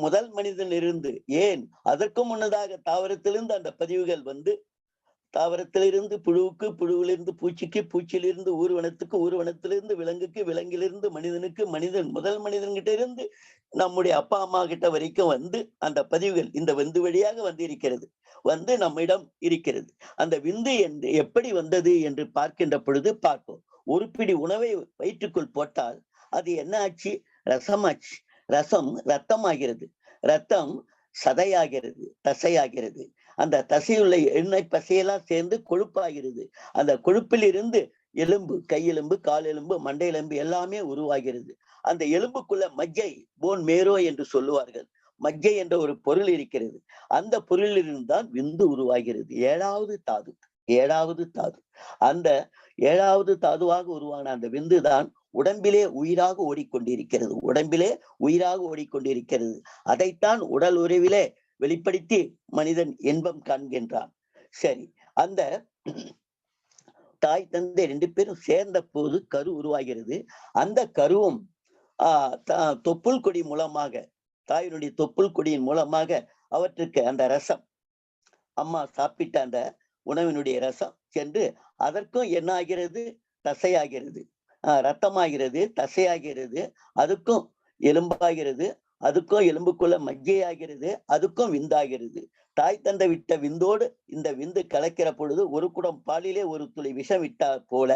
S1: முதல் மனிதனிலிருந்து ஏன் அதற்கும் முன்னதாக தாவரத்திலிருந்து அந்த பதிவுகள் வந்து தாவரத்திலிருந்து புழுவுக்கு, புழுவிலிருந்து பூச்சிக்கு, பூச்சியிலிருந்து ஊர்வனத்துக்கு, ஊர்வனத்திலிருந்து விலங்குக்கு, விலங்கிலிருந்து மனிதனுக்கு, மனிதன் முதல் மனிதன்கிட்ட இருந்து நம்முடைய அப்பா அம்மா கிட்ட வரைக்கும் வந்து அந்த பதிவுகள் இந்த விந்து வழியாக வந்து இருக்கிறது, வந்து நம்மிடம் இருக்கிறது. அந்த விந்து என்று எப்படி வந்தது என்று பார்க்கின்ற பொழுது பார்ப்போம். ஒரு பிடி உணவை வயிற்றுக்குள் போட்டால் அது என்ன ஆச்சு? ரசமாச்சு. ரசம் ரத்தமாகிறது. ரத்தம் சதையாகிறது, தசையாகிறது. அந்த தசையுள்ள எண்ணெய் பசையெல்லாம் சேர்ந்து கொழுப்பாகிறது. அந்த கொழுப்பில் இருந்து எலும்பு, கையெலும்பு, கால் எலும்பு, மண்டை எலும்பு எல்லாமே உருவாகிறது. அந்த எலும்புக்குள்ள மஜ்ஜை, போன் மேரோ என்று சொல்லுவார்கள். மஜ்ஜை என்ற ஒரு பொருள் இருக்கிறது. அந்த பொருளிலிருந்து தான் விந்து உருவாகிறது. ஏழாவது தாது, ஏழாவது தாது. அந்த ஏழாவது தாதுவாக உருவான அந்த விந்து தான் உடம்பிலே உயிராக ஓடிக்கொண்டிருக்கிறது. உடம்பிலே உயிராக ஓடிக்கொண்டிருக்கிறது. அதைத்தான் உடல் உறவிலே வெளிப்படுத்தி மனிதன் இன்பம் காண்கின்றான். சரி, அந்த தாய் தந்தை 2 பேரும் சேர்ந்த போது கரு உருவாகிறது. அந்த கருவும் தொப்புள் கொடி மூலமாக, தாயினுடைய தொப்புள் கொடியின் மூலமாக அவற்றுக்கு அந்த ரசம், அம்மா சாப்பிட்ட அந்த உணவினுடைய ரசம் சென்று அதற்கும் என்ன ஆகிறது? தசையாகிறது, ரத்தமாகிறது, தசையாகிறது, அதுக்கும் எலும்பாகிறது, அதுக்கும் எலும்புக்குள்ள மஜ்ஜையாகிறது, அதுக்கும் விந்தாகிறது. தாய் தந்தை விட்ட விந்தோடு இந்த விந்து கலக்கிற பொழுது ஒரு குடம் பாலிலே ஒரு துளி விஷம் விட்டா போல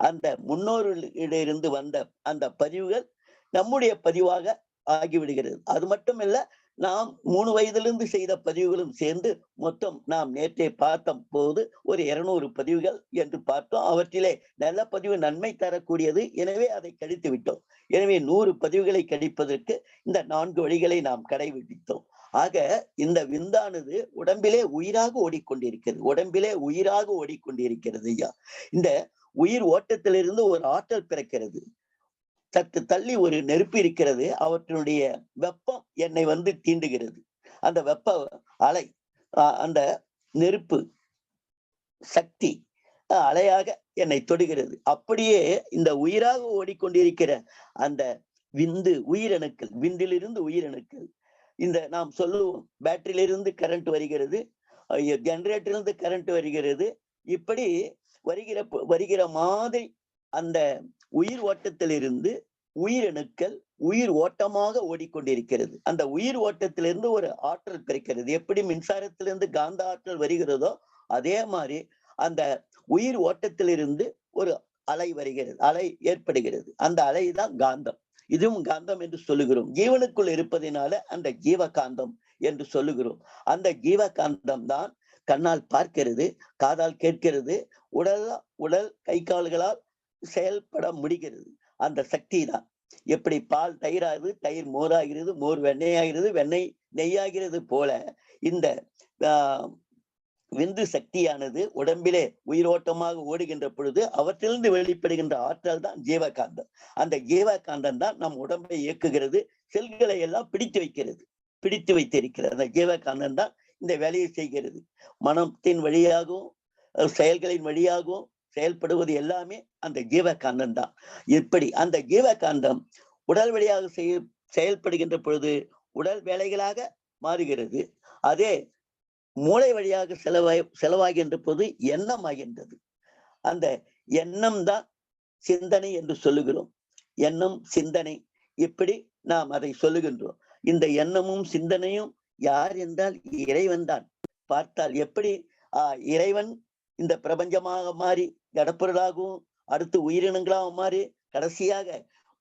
S1: அந்த முன்னோரிலிருந்து வந்த அந்த பதிவுகள் நம்முடைய பதிவாக ஆகிவிடுகிறது. அது மட்டுமல்ல, நாம் 3 வயதிலிருந்து செய்த பதிவுகளும் சேர்ந்து மொத்தம் நாம் நேற்றே பார்த்த போது ஒரு 200 பதிவுகள் என்று பார்த்தோம். அவற்றிலே நல்ல பதிவு நன்மை தரக்கூடியது, எனவே அதை கழித்து விட்டோம். எனவே 100 பதிவுகளை கழிப்பதற்கு இந்த 4 வழிகளை நாம் கடைபிடித்தோம். ஆக இந்த விந்தானது உடம்பிலே உயிராக ஓடிக்கொண்டிருக்கிறது. உடம்பிலே உயிராக ஓடிக்கொண்டிருக்கிறது ஐயா. இந்த உயிர் ஓட்டத்திலிருந்து ஒரு ஆற்றல் பிறக்கிறது. சற்று தள்ளி ஒரு நெருப்பு இருக்கிறது. அவற்றினுடைய வெப்பம் என்னை வந்து தீண்டுகிறது. அந்த வெப்ப அலை, அந்த நெருப்பு சக்தி அலையாக என்னை தொடுகிறது. அப்படியே இந்த உயிராக ஓடிக்கொண்டிருக்கிற அந்த விந்து உயிரணுக்கள், விந்திலிருந்து உயிரணுக்கள், இந்த நாம் சொல்லுவோம் பேட்டரியிலிருந்து கரண்ட் வருகிறது, ஜெனரேட்டரிலிருந்து கரண்ட் வருகிறது. இப்படி வருகிற மாதிரி அந்த உயிர் ஓட்டத்திலிருந்து உயிரணுக்கள் உயிர் ஓட்டமாக ஓடிக்கொண்டிருக்கிறது. அந்த உயிர் ஓட்டத்திலிருந்து ஒரு ஆற்றல் பிறக்கிறது. எப்படி மின்சாரத்திலிருந்து காந்த ஆற்றல் வருகிறதோ அதே மாதிரி அந்த உயிர் ஓட்டத்திலிருந்து ஒரு அலை வருகிறது, அலை ஏற்படுகிறது. அந்த அலை தான் காந்தம். இதுவும் காந்தம் என்று சொல்லுகிறோம். ஜீவனுக்குள் இருப்பதினால அந்த ஜீவகாந்தம் என்று சொல்லுகிறோம். அந்த ஜீவகாந்தம் தான் கண்ணால் பார்க்கிறது, காதால் கேட்கிறது, உடல் கை கால்களால் செயல்பட முடிகிறது. அந்த சக்தி தான். எப்படி பால் தயிராகிறது, தயிர் மோராகிறது, மோர் வெண்ணெயாகிறது, வெண்ணெய் நெய்யாகிறது போல இந்த விந்து சக்தியானது உடம்பிலே உயிரோட்டமாக ஓடுகின்ற பொழுது அவற்றிலிருந்து வெளிப்படுகின்ற ஆற்றல் தான் ஜீவகாந்தம். அந்த ஜீவகாந்தம் தான் நம் உடம்பை இயக்குகிறது, செல்களை எல்லாம் பிடித்து வைத்திருக்கிறது. அந்த ஜீவகாந்தம் தான் இந்த வேலையை செய்கிறது. மனத்தின் வழியாகவும் செயல்களின் வழியாகவும் செயல்படுவது எல்லாமே அந்த ஜீவகாந்தம் தான். இப்படி அந்த ஜீவகாந்தம் உடல் வழியாக செயல்படுகின்ற பொழுது உடல் வேலைகளாக மாறுகிறது. அதே மூளை வழியாக செலவாகின்ற போது எண்ணம் ஆகின்றது. அந்த எண்ணம் தான் சிந்தனை என்று சொல்லுகிறோம். எண்ணம், சிந்தனை, இப்படி நாம் அதை சொல்லுகின்றோம். இந்த எண்ணமும் சிந்தனையும் யார் என்றால் இறைவன் தான். பார்த்தால் எப்படி இறைவன் இந்த பிரபஞ்சமாக மாறி ஜடப்பொருளாகவும் அடுத்து உயிரினங்களாக மாறி கடைசியாக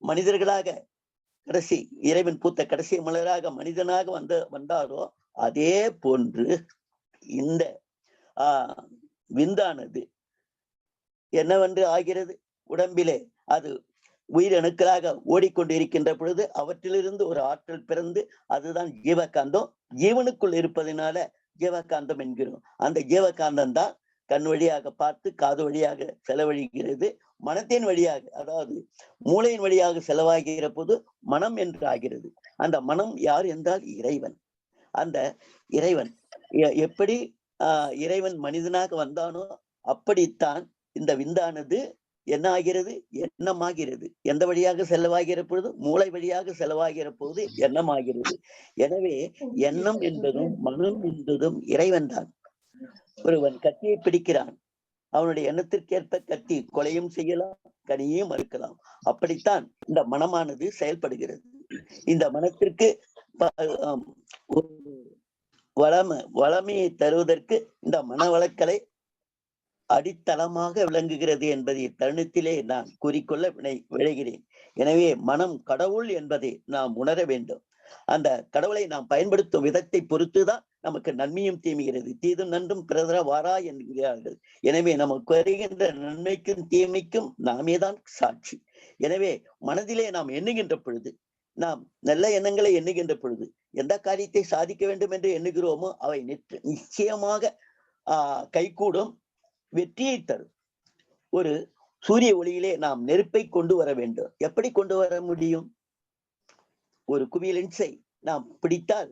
S1: மனிதர்களாக, கடைசி இறைவன் பூத்த கடைசி மலராக மனிதனாக வந்தாரோ அதே போன்று இந்த விந்தானது என்னவென்று ஆகிறது? உடம்பிலே அது உயிரணுக்களாக ஓடிக்கொண்டிருக்கின்ற பொழுது அவற்றிலிருந்து ஒரு ஆற்றல் பிறந்து அதுதான் ஜீவகாந்தம். ஜீவனுக்குள் இருப்பதனால ஜீவகாந்தம் என்கிறோம். அந்த ஜீவகாந்தம் தான் கண் வழியாக பார்த்து காது வழியாக செலவழிகிறது. மனத்தின் வழியாக, அதாவது மூளையின் வழியாக செலவாகிற போது மனம் என்று ஆகிறது. அந்த மனம் யார் என்றால் இறைவன். அந்த இறைவன் எப்படி இறைவன் மனிதனாக வந்தானோ அப்படித்தான் இந்த விந்தானது என்ன ஆகிறது? எண்ணமாகிறது. எந்த வழியாக செலவாகிற பொழுது? மூளை வழியாக செலவாகிற போது எண்ணமாகிறது. எனவே எண்ணம் என்பதும் மனம் என்பதும் இறைவன் தான். ஒருவன் கத்தியை பிடிக்கிறான், அவனுடைய எண்ணத்திற்கேற்ப கத்தி கொலையும் செய்யலாம், கனியையும் மறுக்கலாம். அப்படித்தான் இந்த மனமானது செயல்படுகிறது. இந்த மனத்திற்கு வளமையை தருவதற்கு இந்த மனவளக்கலை அடித்தளமாக விளங்குகிறது என்பதை தருணத்திலே நான் கூறிக்கொள்ள விளைகிறேன். எனவே மனம் கடவுள் என்பதை நாம் உணர வேண்டும். அந்த கடவுளை நாம் பயன்படுத்தும் விதத்தை பொறுத்துதான் நமக்கு நன்மையும் தீமைகிறது. தீதும் நன்றும் பிறதர வாரா என்கிறார்கள். எனவே நமக்கு வருகின்ற நன்மைக்கும் தீமைக்கும் நாமே தான் சாட்சி. எனவே மனதிலே நாம் எண்ணுகின்ற பொழுது, நாம் நல்ல எண்ணங்களை எண்ணுகின்ற பொழுது, எந்த காரியத்தை சாதிக்க வேண்டும் என்று எண்ணுகிறோமோ அவை நிச்சயமாக கைகூடும், வெற்றியை தரும். ஒரு சூரிய ஒளியிலே நாம் நெருப்பை கொண்டு வர வேண்டும். எப்படி கொண்டு வர முடியும்? ஒரு குவி லென்ஸை நாம் பிடித்தால்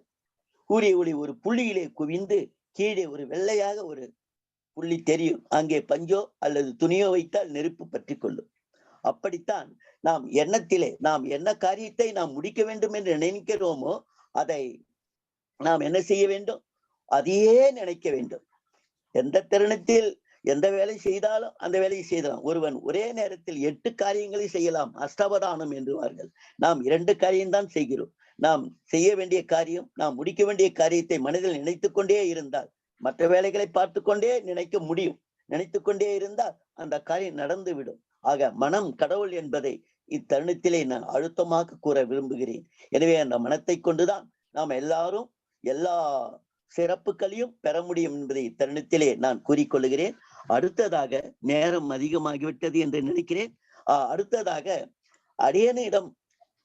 S1: சூரிய ஒளி ஒரு புள்ளியிலே குவிந்து கீழே ஒரு வெள்ளையாக ஒரு புள்ளி தெரியும். அங்கே பஞ்சோ அல்லது துணியோ வைத்தால் நெருப்பு பற்றி கொள்ளும். அப்படித்தான் நாம் எண்ணத்திலே நாம் என்ன காரியத்தை நாம் முடிக்க வேண்டும் என்று நினைக்கிறோமோ அதை நாம் என்ன செய்ய வேண்டும்? அதையே நினைக்க வேண்டும். எந்த தருணத்தில் எந்த வேலை செய்தாலும் அந்த வேலையை செய்யலாம். ஒருவன் ஒரே நேரத்தில் 8 காரியங்களை செய்யலாம், அஷ்டாவதானம் என்றுவார்கள். நாம் 2 காரியம்தான் செய்கிறோம். நாம் செய்ய வேண்டிய காரியம், நாம் முடிக்க வேண்டிய காரியத்தை மனதில் நினைத்து கொண்டே இருந்தால் மற்ற வேலைகளை பார்த்து கொண்டே நினைக்க முடியும். நினைத்து கொண்டே இருந்தால் அந்த காரியம் நடந்துவிடும். ஆக மனம் கடவுள் என்பதை இத்தருணத்திலே நான் அழுத்தமாக கூற விரும்புகிறேன். எனவே அந்த மனத்தை கொண்டுதான் நாம் எல்லாரும் எல்லா சிறப்புகளையும் பெற முடியும் என்பதை தருணத்திலே நான் கூறிக்கொள்கிறேன். அடுத்ததாக, நேரம் அதிகமாகிவிட்டது என்று நினைக்கிறேன். அடுத்ததாக அடியனிடம்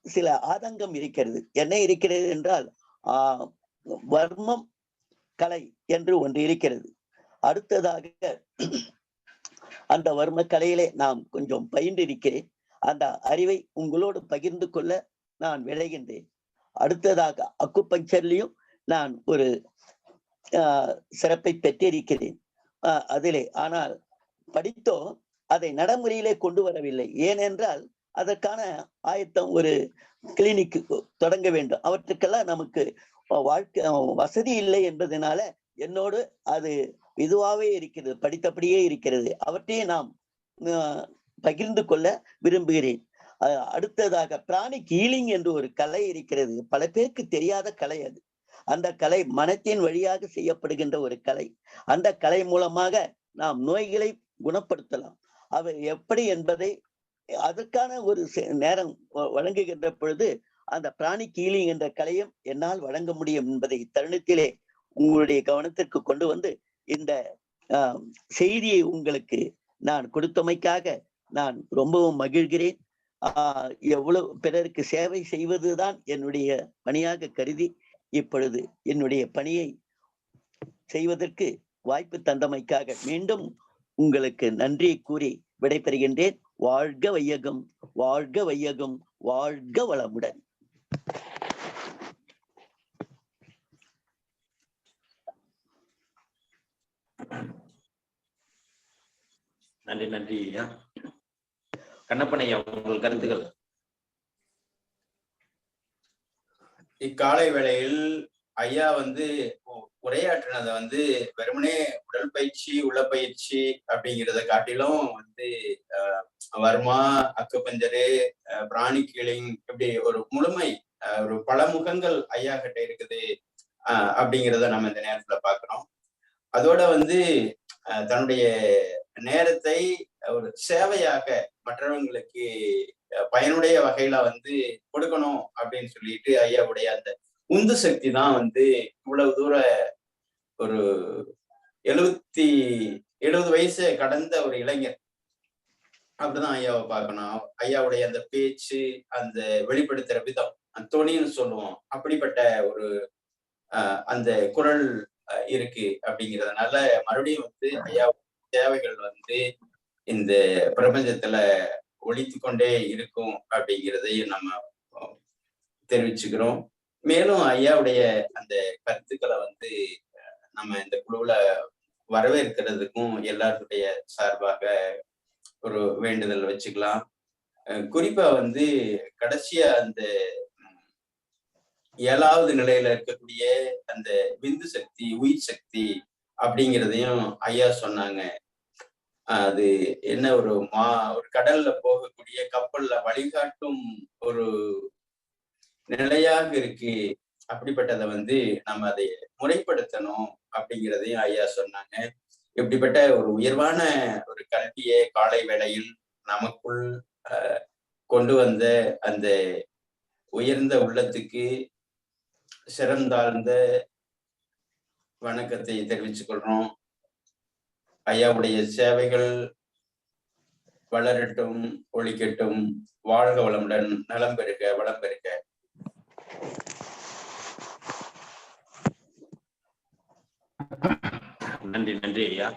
S1: சில ஆதங்கம் இருக்கிறது. என்ன இருக்கிறது என்றால், வர்மம் கலை என்று ஒன்று இருக்கிறது. அடுத்ததாக அந்த வர்ம கலையிலே நாம் கொஞ்சம் பயின்றிருக்கிறேன். அந்த அறிவை உங்களோடு பகிர்ந்து கொள்ள நான் விளைகின்றேன். அடுத்ததாக அக்குபஞ்சர்லையும் நான் ஒரு சிறப்பை பெற்றிருக்கிறேன் அதிலே. ஆனால் படித்தோம், அதை நடைமுறையிலே கொண்டு வரவில்லை. ஏனென்றால் அதற்கான ஆயத்தம், ஒரு கிளினிக் தொடங்க வேண்டும். அவற்றுக்கெல்லாம் நமக்கு வாழ்க்கை வசதி இல்லை என்பதனால என்னோடு அது இதுவாகவே இருக்கிறது, படித்தபடியே இருக்கிறது. அவற்றையே நாம் பகிர்ந்து கொள்ள விரும்புகிறேன். அடுத்ததாக பிராணிக் ஹீலிங் என்று ஒரு கலை இருக்கிறது. பல பேருக்கு தெரியாத கலை அது. அந்த கலை மனத்தின் வழியாக செய்யப்படுகின்ற ஒரு கலை. அந்த கலை மூலமாக நாம் நோய்களை குணப்படுத்தலாம். அவை எப்படி என்பதை அதற்கான ஒரு நேரம் வழங்குகின்ற பொழுது அந்த பிராணிக் ஹீலிங் என்ற கலையும் என்னால் வழங்க முடியும் என்பதை தருணத்திலே உங்களுடைய கவனத்திற்கு கொண்டு வந்து இந்த செய்தியை உங்களுக்கு நான் கொடுத்தமைக்காக நான் ரொம்பவும் மகிழ்கிறேன். எவ்வளவு பிறருக்கு சேவை செய்வதுதான் என்னுடைய பணியாக கருதி இப்பொழுது என்னுடைய பணியை செய்வதற்கு வாய்ப்பு தந்தமைக்காக மீண்டும் உங்களுக்கு நன்றியை கூறி விடைபெறுகின்றேன். வாழ்க வையகம், வாழ்க வையகம், வாழ்க வளமுடன்.
S2: நன்றி நன்றி ஐயா. கண்ணப்பன் ஐயா, உங்கள் கருத்துக்கள்.
S4: இக்காலை வேளையில் ஐயா உரையாற்றினதை வெறுமனே உடற்பயிற்சி உளப்பயிற்சி அப்படிங்கிறத காட்டிலும் வர்மா, அக்குபஞ்சரு, பிராணிக் ஹீலிங், இப்படி ஒரு முழுமை, ஒரு பல முகங்கள் ஐயா கிட்ட இருக்குது அப்படிங்கிறத நம்ம இந்த நேரத்துல பாக்குறோம். அதோட தன்னுடைய நேரத்தை ஒரு சேவையாக மற்றவங்களுக்கு பயனுடைய வகையில கொடுக்கணும் அப்படின்னு சொல்லிட்டு ஐயாவுடைய அந்த உந்து சக்தி தான் இவ்வளவு தூர ஒரு 70 வயசு கடந்த ஒரு இளைஞர் அப்படிதான் ஐயாவை பார்க்கணும். ஐயாவுடைய அந்த பேச்சு, அந்த வெளிப்படுத்துற விதம், தொனின்னு சொல்லுவோம், அப்படிப்பட்ட ஒரு அந்த குரல் இருக்கு. அப்படிங்கிறதுனால மறுபடியும் ஐயா தேவைகள் இந்த பிரபஞ்சத்துல ஒழித்து கொண்டே இருக்கும் அப்படிங்கிறதையும் நம்ம தெரிவிச்சுக்கிறோம். மேலும் ஐயாவுடைய அந்த கருத்துக்களை நம்ம இந்த குழுவுல வரவேற்கிறதுக்கும் எல்லாருடைய சார்பாக ஒரு வேண்டுதல் வச்சுக்கலாம். குறிப்பா வந்து கடைசியா அந்த 7வது நிலையில இருக்கக்கூடிய அந்த விந்து சக்தி, உயிர் சக்தி அப்படிங்கிறதையும் ஐயா சொன்னாங்க. அது என்ன ஒரு கடல்ல போகக்கூடிய கப்பல்ல வழிகாட்டும் ஒரு நிலையாக இருக்கு. அப்படிப்பட்டதை வந்து நம்ம அதை முறைப்படுத்தணும் அப்படிங்கிறதையும் ஐயா சொன்னாங்க. இப்படிப்பட்ட ஒரு உயர்வான ஒரு கல்வியை காலை வேளையில் நமக்குள் கொண்டு வந்த அந்த உயர்ந்த உள்ளத்துக்கு சிறந்தாழ்ந்த வணக்கத்தை தெரிவித்துக் கொள்றோம். ஐயாவுடைய சேவைகள் வளரட்டும், ஒழிக்கட்டும். வாழ்க வளமுடன், நலம் பெருக, வளம் பெருக.
S2: நன்றி நன்றி ஐயா.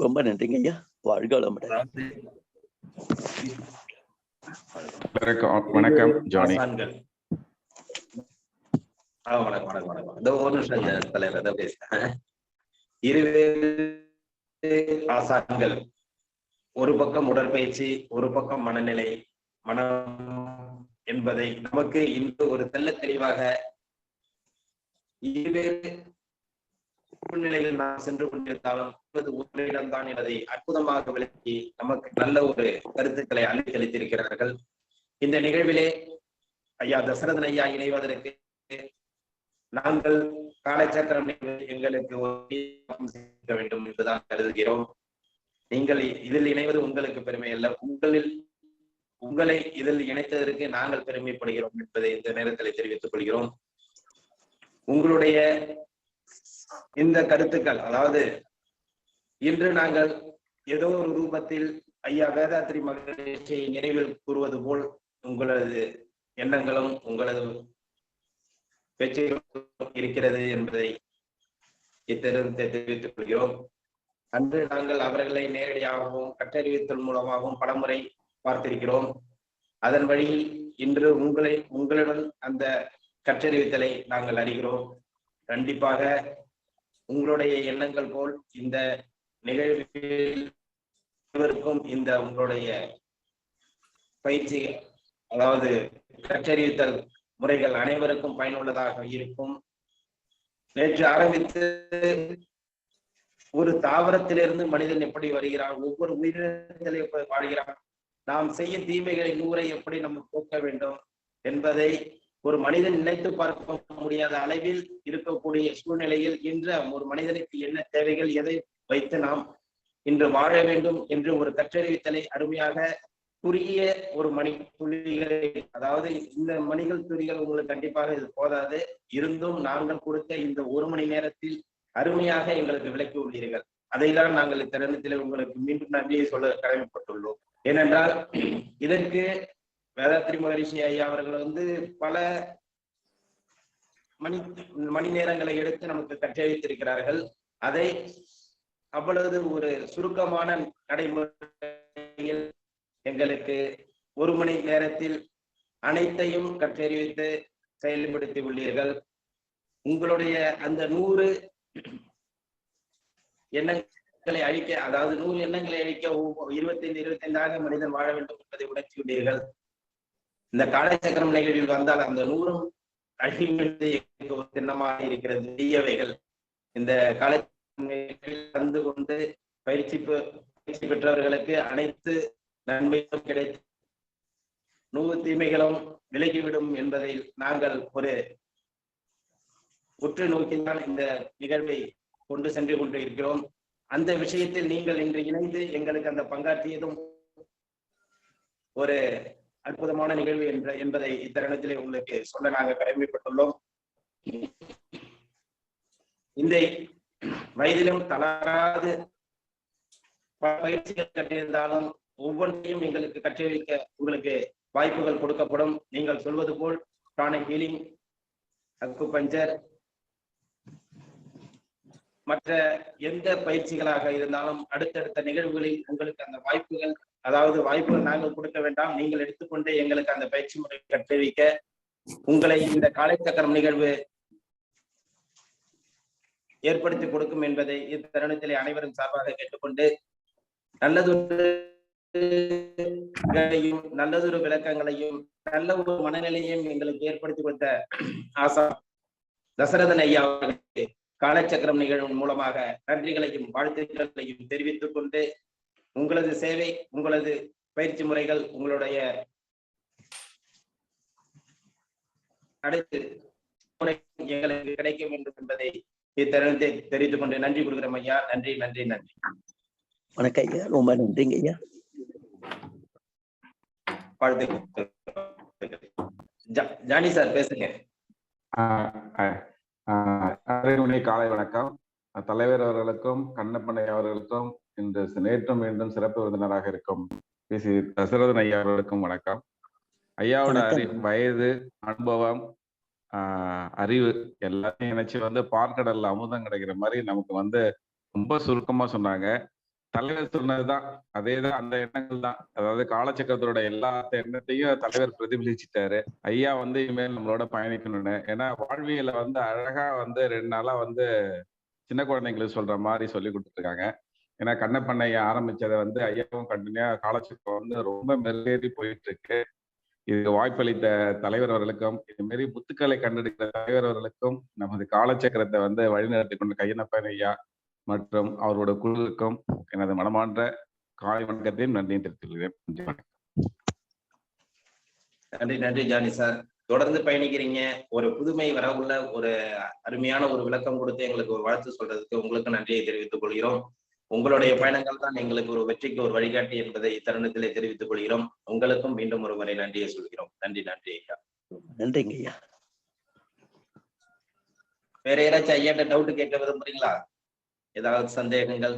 S1: ரொம்ப நன்றிங்க ஐயா. வாழ்க வளமுடன்.
S6: வணக்கம் ஜானி.
S2: வணக்கம் வணக்கம் வணக்கம். இந்த ஒரு நிமிஷம் தலைவர் பேசுறேன். இருவேறு ஆசான்கள், ஒரு பக்கம் உடற்பயிற்சி, ஒரு பக்கம் மனநிலை, மனம் என்பதை நமக்கு இன்று ஒரு தெள்ள தெளிவாக இருவேறு சூழ்நிலையில் நாம் சென்று கொண்டிருந்தாலும் ஒரு இடம்தான் என்பதை அற்புதமாக விளக்கி நமக்கு நல்ல ஒரு கருத்துக்களை அளித்தளித்திருக்கிறார்கள். இந்த நிகழ்விலே ஐயா தசரதன் ஐயா இணைவதற்கு நாங்கள் காலச்சக்கரம் எங்களுக்கு வேண்டும் என்றுதான் கருதுகிறோம். நீங்கள் இதில் இணைவது உங்களுக்கு பெருமை அல்ல, உங்களை இதில் இணைத்ததற்கு நாங்கள் பெருமைப்படுகிறோம் என்பதை இந்த நேரத்தில் தெரிவித்துக் கொள்கிறோம். உங்களுடைய இந்த கருத்துக்கள், அதாவது இன்று நாங்கள் ஏதோ ஒரு ரூபத்தில் ஐயா வேதாத்ரி மகரிஷியை நினைவில் கூறுவது போல் உங்களது எண்ணங்களும் உங்களது பேச்சுகளும் இருக்கிறது என்பதை தெரிவித்துக் கொள்கிறோம். அன்று நாங்கள் அவர்களை நேரடியாகவும் கற்றறிவித்தல் மூலமாகவும் பலமுறை பார்த்திருக்கிறோம். அதன் வழியில் இன்று உங்களுடன் அந்த கற்றறிவித்தலை நாங்கள் அறிகிறோம். கண்டிப்பாக உங்களுடைய எண்ணங்கள் போல் இந்த நிகழ்வில் இந்த உங்களுடைய பயிற்சி, அதாவது கற்றறிவித்தல் முறைகள் அனைவருக்கும் பயனுள்ளதாக இருக்கும். நேற்று ஆரம்பித்து ஒரு தாவரத்திலிருந்து மனிதன் எப்படி வருகிறான், ஒவ்வொரு உயிரினத்திலே எப்படி வாழ்கிறான், நாம் செய்யும் தீமைகளை 100 எப்படி நம்ம போக்க வேண்டும் என்பதை ஒரு மனிதன் நினைத்து பார்க்க முடியாத அளவில் இருக்கக்கூடிய சூழ்நிலையில் இன்று ஒரு மனிதனுக்கு என்ன தேவைகள், எதை வைத்து நாம் இன்று வாழ வேண்டும் என்று ஒரு கற்றறிவித்தலை அருமையாக குறுகிய ஒரு மணி துளிகளை, அதாவது இந்த மணிகள் துளிகள் உங்களுக்கு கண்டிப்பாக இது போதாது, இருந்தும் நாங்கள் கொடுத்த இந்த 1 மணி நேரத்தில் அருமையாக எங்களுக்கு விளக்கி உள்ளீர்கள். அதைதான் நாங்கள் இத்தருணத்தில் உங்களுக்கு மீண்டும் நன்றியை சொல்ல கடமைப்பட்டுள்ளோம். ஏனென்றால் இதற்கு வேதாத்ரி மகரிஷி ஐயா அவர்கள் பல மணி நேரங்களை எடுத்து நமக்கு கற்றறிவித்திருக்கிறார்கள். அதை அவ்வளவு ஒரு சுருக்கமான நடைமுறையில் எங்களுக்கு 1 மணி நேரத்தில் அனைத்தையும் கற்றறிவித்து செயல்படுத்தி உள்ளீர்கள். உங்களுடைய அந்த 100 எண்ணங்களை அழிக்க, அதாவது 100 எண்ணங்களை அழிக்க 25 மனிதன் வாழ வேண்டும் என்பதை உணர்த்தியுள்ளீர்கள். இந்த காலச்சக்கரம் நிகழ்வில் வந்தால் அந்த 100 அழிவது ஒரு சின்னமாக இருக்கிறது. தீயவைகள் இந்த காலச்சக்கரம் கலந்து கொண்டு பயிற்சி பெற்றவர்களுக்கு அனைத்து நன்மையும் கிடைத்து 100 தீமைகளும் விலகிவிடும் என்பதை நாங்கள் ஒரு உற்று நோக்கினால் இந்த நிகழ்வை கொண்டு சென்று கொண்டு இருக்கிறோம். அந்த விஷயத்தில் நீங்கள் இன்று இணைந்து எங்களுக்கு அந்த பங்காற்றியதும் ஒரு அற்புதமான நிகழ்வு என்பதை இத்தருணத்திலே உங்களுக்கு சொல்ல நாங்கள் கடமைப்பட்டுள்ளோம். இந்த வயதிலும் தளராது பயிற்சிகள் கற்றிருந்தாலும் ஒவ்வொன்றையும் எங்களுக்கு கற்றறிவிக்க உங்களுக்கு வாய்ப்புகள் கொடுக்கப்படும். நீங்கள் சொல்வது போல் பிராணிக் ஹீலிங், அக்குபஞ்சர், மற்ற எந்த பயிற்சிகளாக இருந்தாலும் அடுத்தடுத்த நிகழ்வுகளில் உங்களுக்கு அந்த வாய்ப்புகள், அதாவது வாய்ப்புகள் நாங்கள் கொடுக்க வேண்டாம், நீங்கள் எடுத்துக்கொண்டு எங்களுக்கு அந்த பயிற்சி முறை கற்றறிவிக்க உங்களை இந்த காலைச்சக்கரம் நிகழ்வு ஏற்படுத்தி கொடுக்கும் என்பதை இத்தருணத்திலே அனைவரும் சார்பாக கேட்டுக்கொண்டு நல்லதொரு விளக்கங்களையும் நல்ல ஒரு மனநிலையும் எங்களுக்கு ஏற்படுத்தி கொடுத்த ஆசா தசரதன் ஐயா அவர்களுக்கு காலச்சக்கரம் நிகழ்வு மூலமாக நன்றிகளையும் வாழ்த்துக்களையும் தெரிவித்துக் கொண்டு, உங்களது சேவை, உங்களது பயிற்சி முறைகள், உங்களுடைய அடுத்து எங்களுக்கு கிடைக்க வேண்டும் என்பதை இத்தருணத்தை தெரிவித்துக் கொண்டு நன்றி கொடுக்கிறோம் ஐயா. நன்றி நன்றி நன்றி.
S1: வணக்கம் ஐயா, ரொம்ப நன்றிங்க ஐயா.
S2: ஜானி சார் பேசுங்க.
S6: காலை வணக்கம். தலைவர் அவர்களுக்கும் கண்ணப்பன் ஐயா அவர்களுக்கும் இன்று நேற்றும் மீண்டும் சிறப்பு விருந்தினராக இருக்கும் பி.சி. தசரதன் ஐயா அவர்களுக்கும் வணக்கம். ஐயாவோட வயது, அனுபவம், அறிவு எல்லாத்தையும் நினைச்சு பார்க்கடல்ல அமுதம் கிடைக்கிற மாதிரி நமக்கு ரொம்ப சுருக்கமா சொன்னாங்க. தலைவர் சொன்னதுதான், அதேதான், அந்த எண்ணங்கள் தான். அதாவது காலச்சக்கரத்தோட எல்லா எண்ணத்தையும் தலைவர் பிரதிபலிச்சுட்டாரு. ஐயா இனிமேல் நம்மளோட பயணிக்கணும்னு. ஏன்னா வாழ்வியல அழகா 2 நாளா சின்ன குழந்தைங்களுக்கு சொல்ற மாதிரி சொல்லி கொடுத்துருக்காங்க. ஏன்னா கண்ணப்பன் ஐயா ஆரம்பிச்சதை ஐயாவும் கண்டினியூ காலச்சக்கரம் ரொம்ப மெருகேறி போயிட்டு இருக்கு. இதுக்கு வாய்ப்பளித்த தலைவர் அவர்களுக்கும், இது மாரி புத்துக்களை கண்டெடுக்கிற தலைவர் அவர்களுக்கும், நமது காலச்சக்கரத்தை வழிநடத்தி கொண்ட கையனப்பன் ஐயா மற்றும் அவரோட குழுவுக்கும் எனது மனமார்ந்த காலை வணக்கத்தையும் நன்றியும் தெரிவித்துள்ளேன்.
S2: நன்றி நன்றி ஜானி சார். தொடர்ந்து பயணிக்கிறீங்க. ஒரு புதுமை வர உள்ள ஒரு அருமையான ஒரு விளக்கம் கொடுத்து எங்களுக்கு ஒரு வாழ்த்து சொல்றதுக்கு உங்களுக்கு நன்றியை தெரிவித்துக் கொள்கிறோம். உங்களுடைய பயணங்கள் தான் எங்களுக்கு ஒரு வெற்றிக்கு ஒரு வழிகாட்டி என்பதை இத்தருணத்திலே தெரிவித்துக் கொள்கிறோம். உங்களுக்கும் மீண்டும் ஒரு முறை நன்றியை சொல்கிறோம். நன்றி நன்றி ஐயா.
S1: நன்றிங்க ஐயா.
S2: வேற யாராச்சும் ஐயாட்ட டவுட் கேட்க விரும்புறீங்களா? ஏதாவது சந்தேகங்கள்?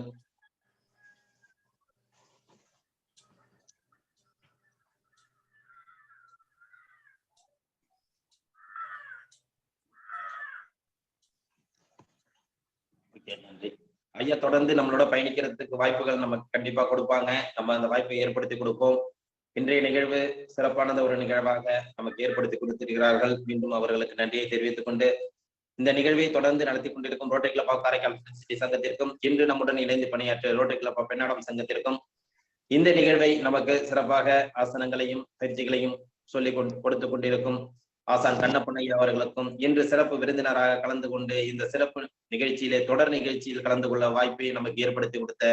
S2: நன்றி ஐயா. தொடர்ந்து நம்மளோட பயணிக்கிறதுக்கு வாய்ப்புகள் நமக்கு கண்டிப்பா கொடுப்பாங்க. நம்ம அந்த வாய்ப்பை ஏற்படுத்தி கொடுப்போம். இன்றைய நிகழ்வு சிறப்பானது ஒரு நிகழ்வாக நமக்கு ஏற்படுத்தி கொடுத்திருக்கிறார்கள். மீண்டும் அவர்களுக்கு நன்றியை தெரிவித்துக் கொண்டு, இந்த நிகழ்வை தொடர்ந்து நடத்தி கொண்டிருக்கும் rotary club of Karaikal city சங்கத்திற்கும், இன்று நம்முடன் இணைந்து பணியாற்றிய ரோட்டரி கிளப் ஆஃப் பெண்ணாடம் சங்கத்திற்கும், இந்த நிகழ்வை நமக்கு சிறப்பாக ஆசனங்களையும் பயிற்சிகளையும் சொல்லிக் கொடுத்து கொண்டிருக்கும் ஆசான் கண்ணப்பன் ஐயா அவர்களுக்கும், இன்று சிறப்பு விருந்தினராக கலந்து கொண்டு இந்த சிறப்பு நிகழ்ச்சியிலே தொடர் நிகழ்ச்சியில் கலந்து கொள்ள வாய்ப்பை நமக்கு ஏற்படுத்தி கொடுத்த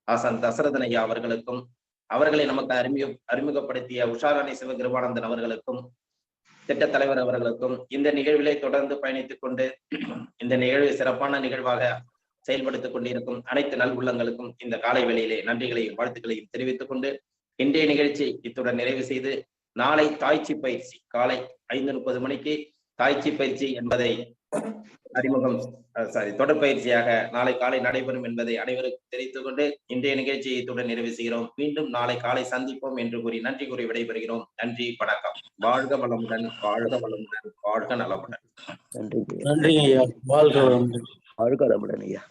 S2: ஆசான் தசரதன் ஐயா அவர்களுக்கும், அவர்களை நமக்கு அறிமுகப்படுத்திய உஷாராணி சிவகிருபானந்தன் அவர்களுக்கும், திட்ட தலைவர் அவர்களுக்கும், இந்த நிகழ்விலே தொடர்ந்து பயணித்துக் கொண்டு இந்த நிகழ்வை சிறப்பான நிகழ்வாக செயல்படுத்திக் கொண்டிருக்கும் அனைத்து நல் உள்ளங்களுக்கும் இந்த காலை வேளையிலே நன்றிகளையும் வாழ்த்துக்களையும் தெரிவித்துக் கொண்டு, இன்றைய நிகழ்ச்சி இத்துடன் நிறைவு செய்து, நாளை தாய்ச்சி பயிற்சி காலை 5:30 மணிக்கு தாய்ச்சி பயிற்சி என்பதை தொடர்பயிற்சியாக நாளை காலை நடைபெறும் என்பதை அனைவருக்கும் தெரிவித்துக் கொண்டு இன்றைய நிகழ்ச்சியை இத்துடன் நிறைவு செய்கிறோம். மீண்டும் நாளை காலை சந்திப்போம் என்று கூறி நன்றி கூறி விடைபெறுகிறோம். நன்றி, வணக்கம். வாழ்க வளமுடன், வாழ்க வளமுடன், வாழ்க நலமுடன்.
S7: நன்றி ஐயா. வாழ்க வளமுடன்.
S1: வாழ்க வளமுடன் ஐயா.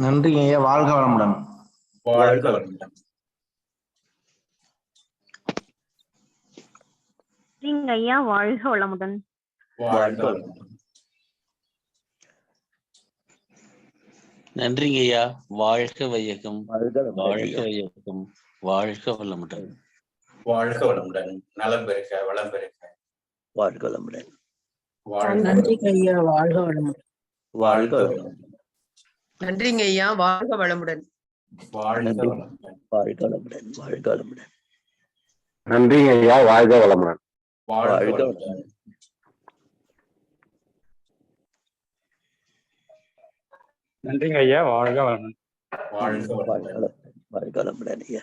S7: நன்றி ஐயா. வாழ்க வளமுடன்.
S4: வாழ்க வளமுடன்.
S8: ஐயா. வாழ்க வளமுடன்.
S4: வாழ்க வளமுடன்.
S9: நன்றிங்க ஐயா. வாழ்க வையகம்,
S1: வாழ்க
S9: வாழ்க வையகம், வாழ்க வளமுடன்.
S4: வாழ்க வளமுடன். நலம் பெருக்க, வளம் பெருக்க.
S1: வாழ்க வளமுடன்.
S5: நன்றிங்க ஐயா. வாழ்க வளமுடன்.
S4: வாழ்க வளமுடன்.
S10: நன்றிங்க ஐயா. வாழ்க வளமுடன்.
S4: வாழ்க வளமுடன்.
S1: வாழ்க வளமுடன். வாழ்க வளமுடன்.
S7: நன்றிங்க ஐயா. வாழ்க வளமுடன்.
S4: வாழ்க வளமுடன்.
S7: நன்றிங்க ஐயா. வாழ்க வளமுடன்.
S4: வாழ்க வளமுடன்.
S1: வாழ்க வளமுடன் ஐயா.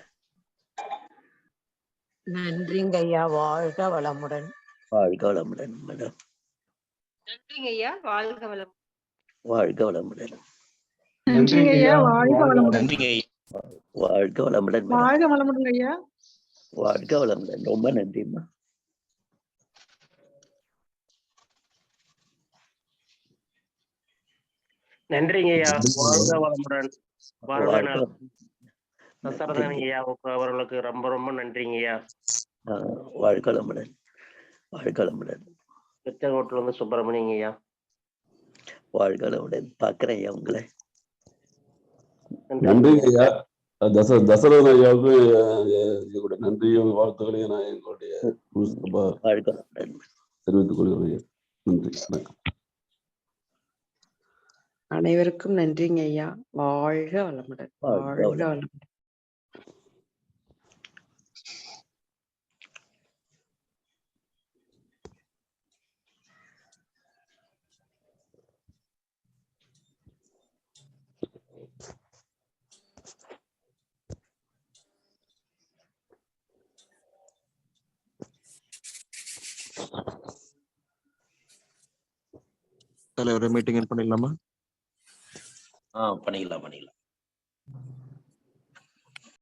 S10: நன்றிங்க ஐயா. வாழ்க வளமுடன்.
S1: வாழ்க வளமுடன் மேடம்.
S8: நன்றிங்க ஐயா. வாழ்க வளமுடன்.
S1: வாழ்க வளமுடன்.
S7: நன்றிங்க ஐயா. வாழ்க வளமுடன்.
S9: நன்றிங்க ஐயா.
S1: வாழ்க வளமுடன் மேடம்.
S10: வாழ்க வளமுடன் ஐயா.
S1: வாழ்க வளமுடன். ரொம்ப நன்றிம்மா.
S7: நன்றிங்க ஐயா. வாழ்க வளமுடன்.
S1: தசரதன்
S7: ஐயா அவர்களுக்கு ரொம்ப ரொம்ப நன்றிங்க ஐயா.
S1: வாழ்க வளமுடன். வாழ்க வளமுடன்.
S7: திருச்செங்கோட்டுல இருந்து சுப்பிரமணியங்க ஐயா.
S1: வாழ்க வளமுடன். பாக்குறேன் ஐயா உங்களை.
S7: நன்றிங்க ஐயா.
S11: தசரதன் ஐயாவுக்கு எங்களுடைய நன்றியும் வாழ்த்துக்களையும் நான் எங்களுடைய தெரிவித்துக் கொள்கிறேன் ஐயா. நன்றி, வணக்கம்.
S10: அனைவருக்கும் நன்றிங்க ஐயா. வாழ்க வளமுடன். வாழ்க வளமுடன்.
S3: தலைவரை மீட்டிங் பண்ணிடலாமா?
S1: பண்ணிக்கலாம்.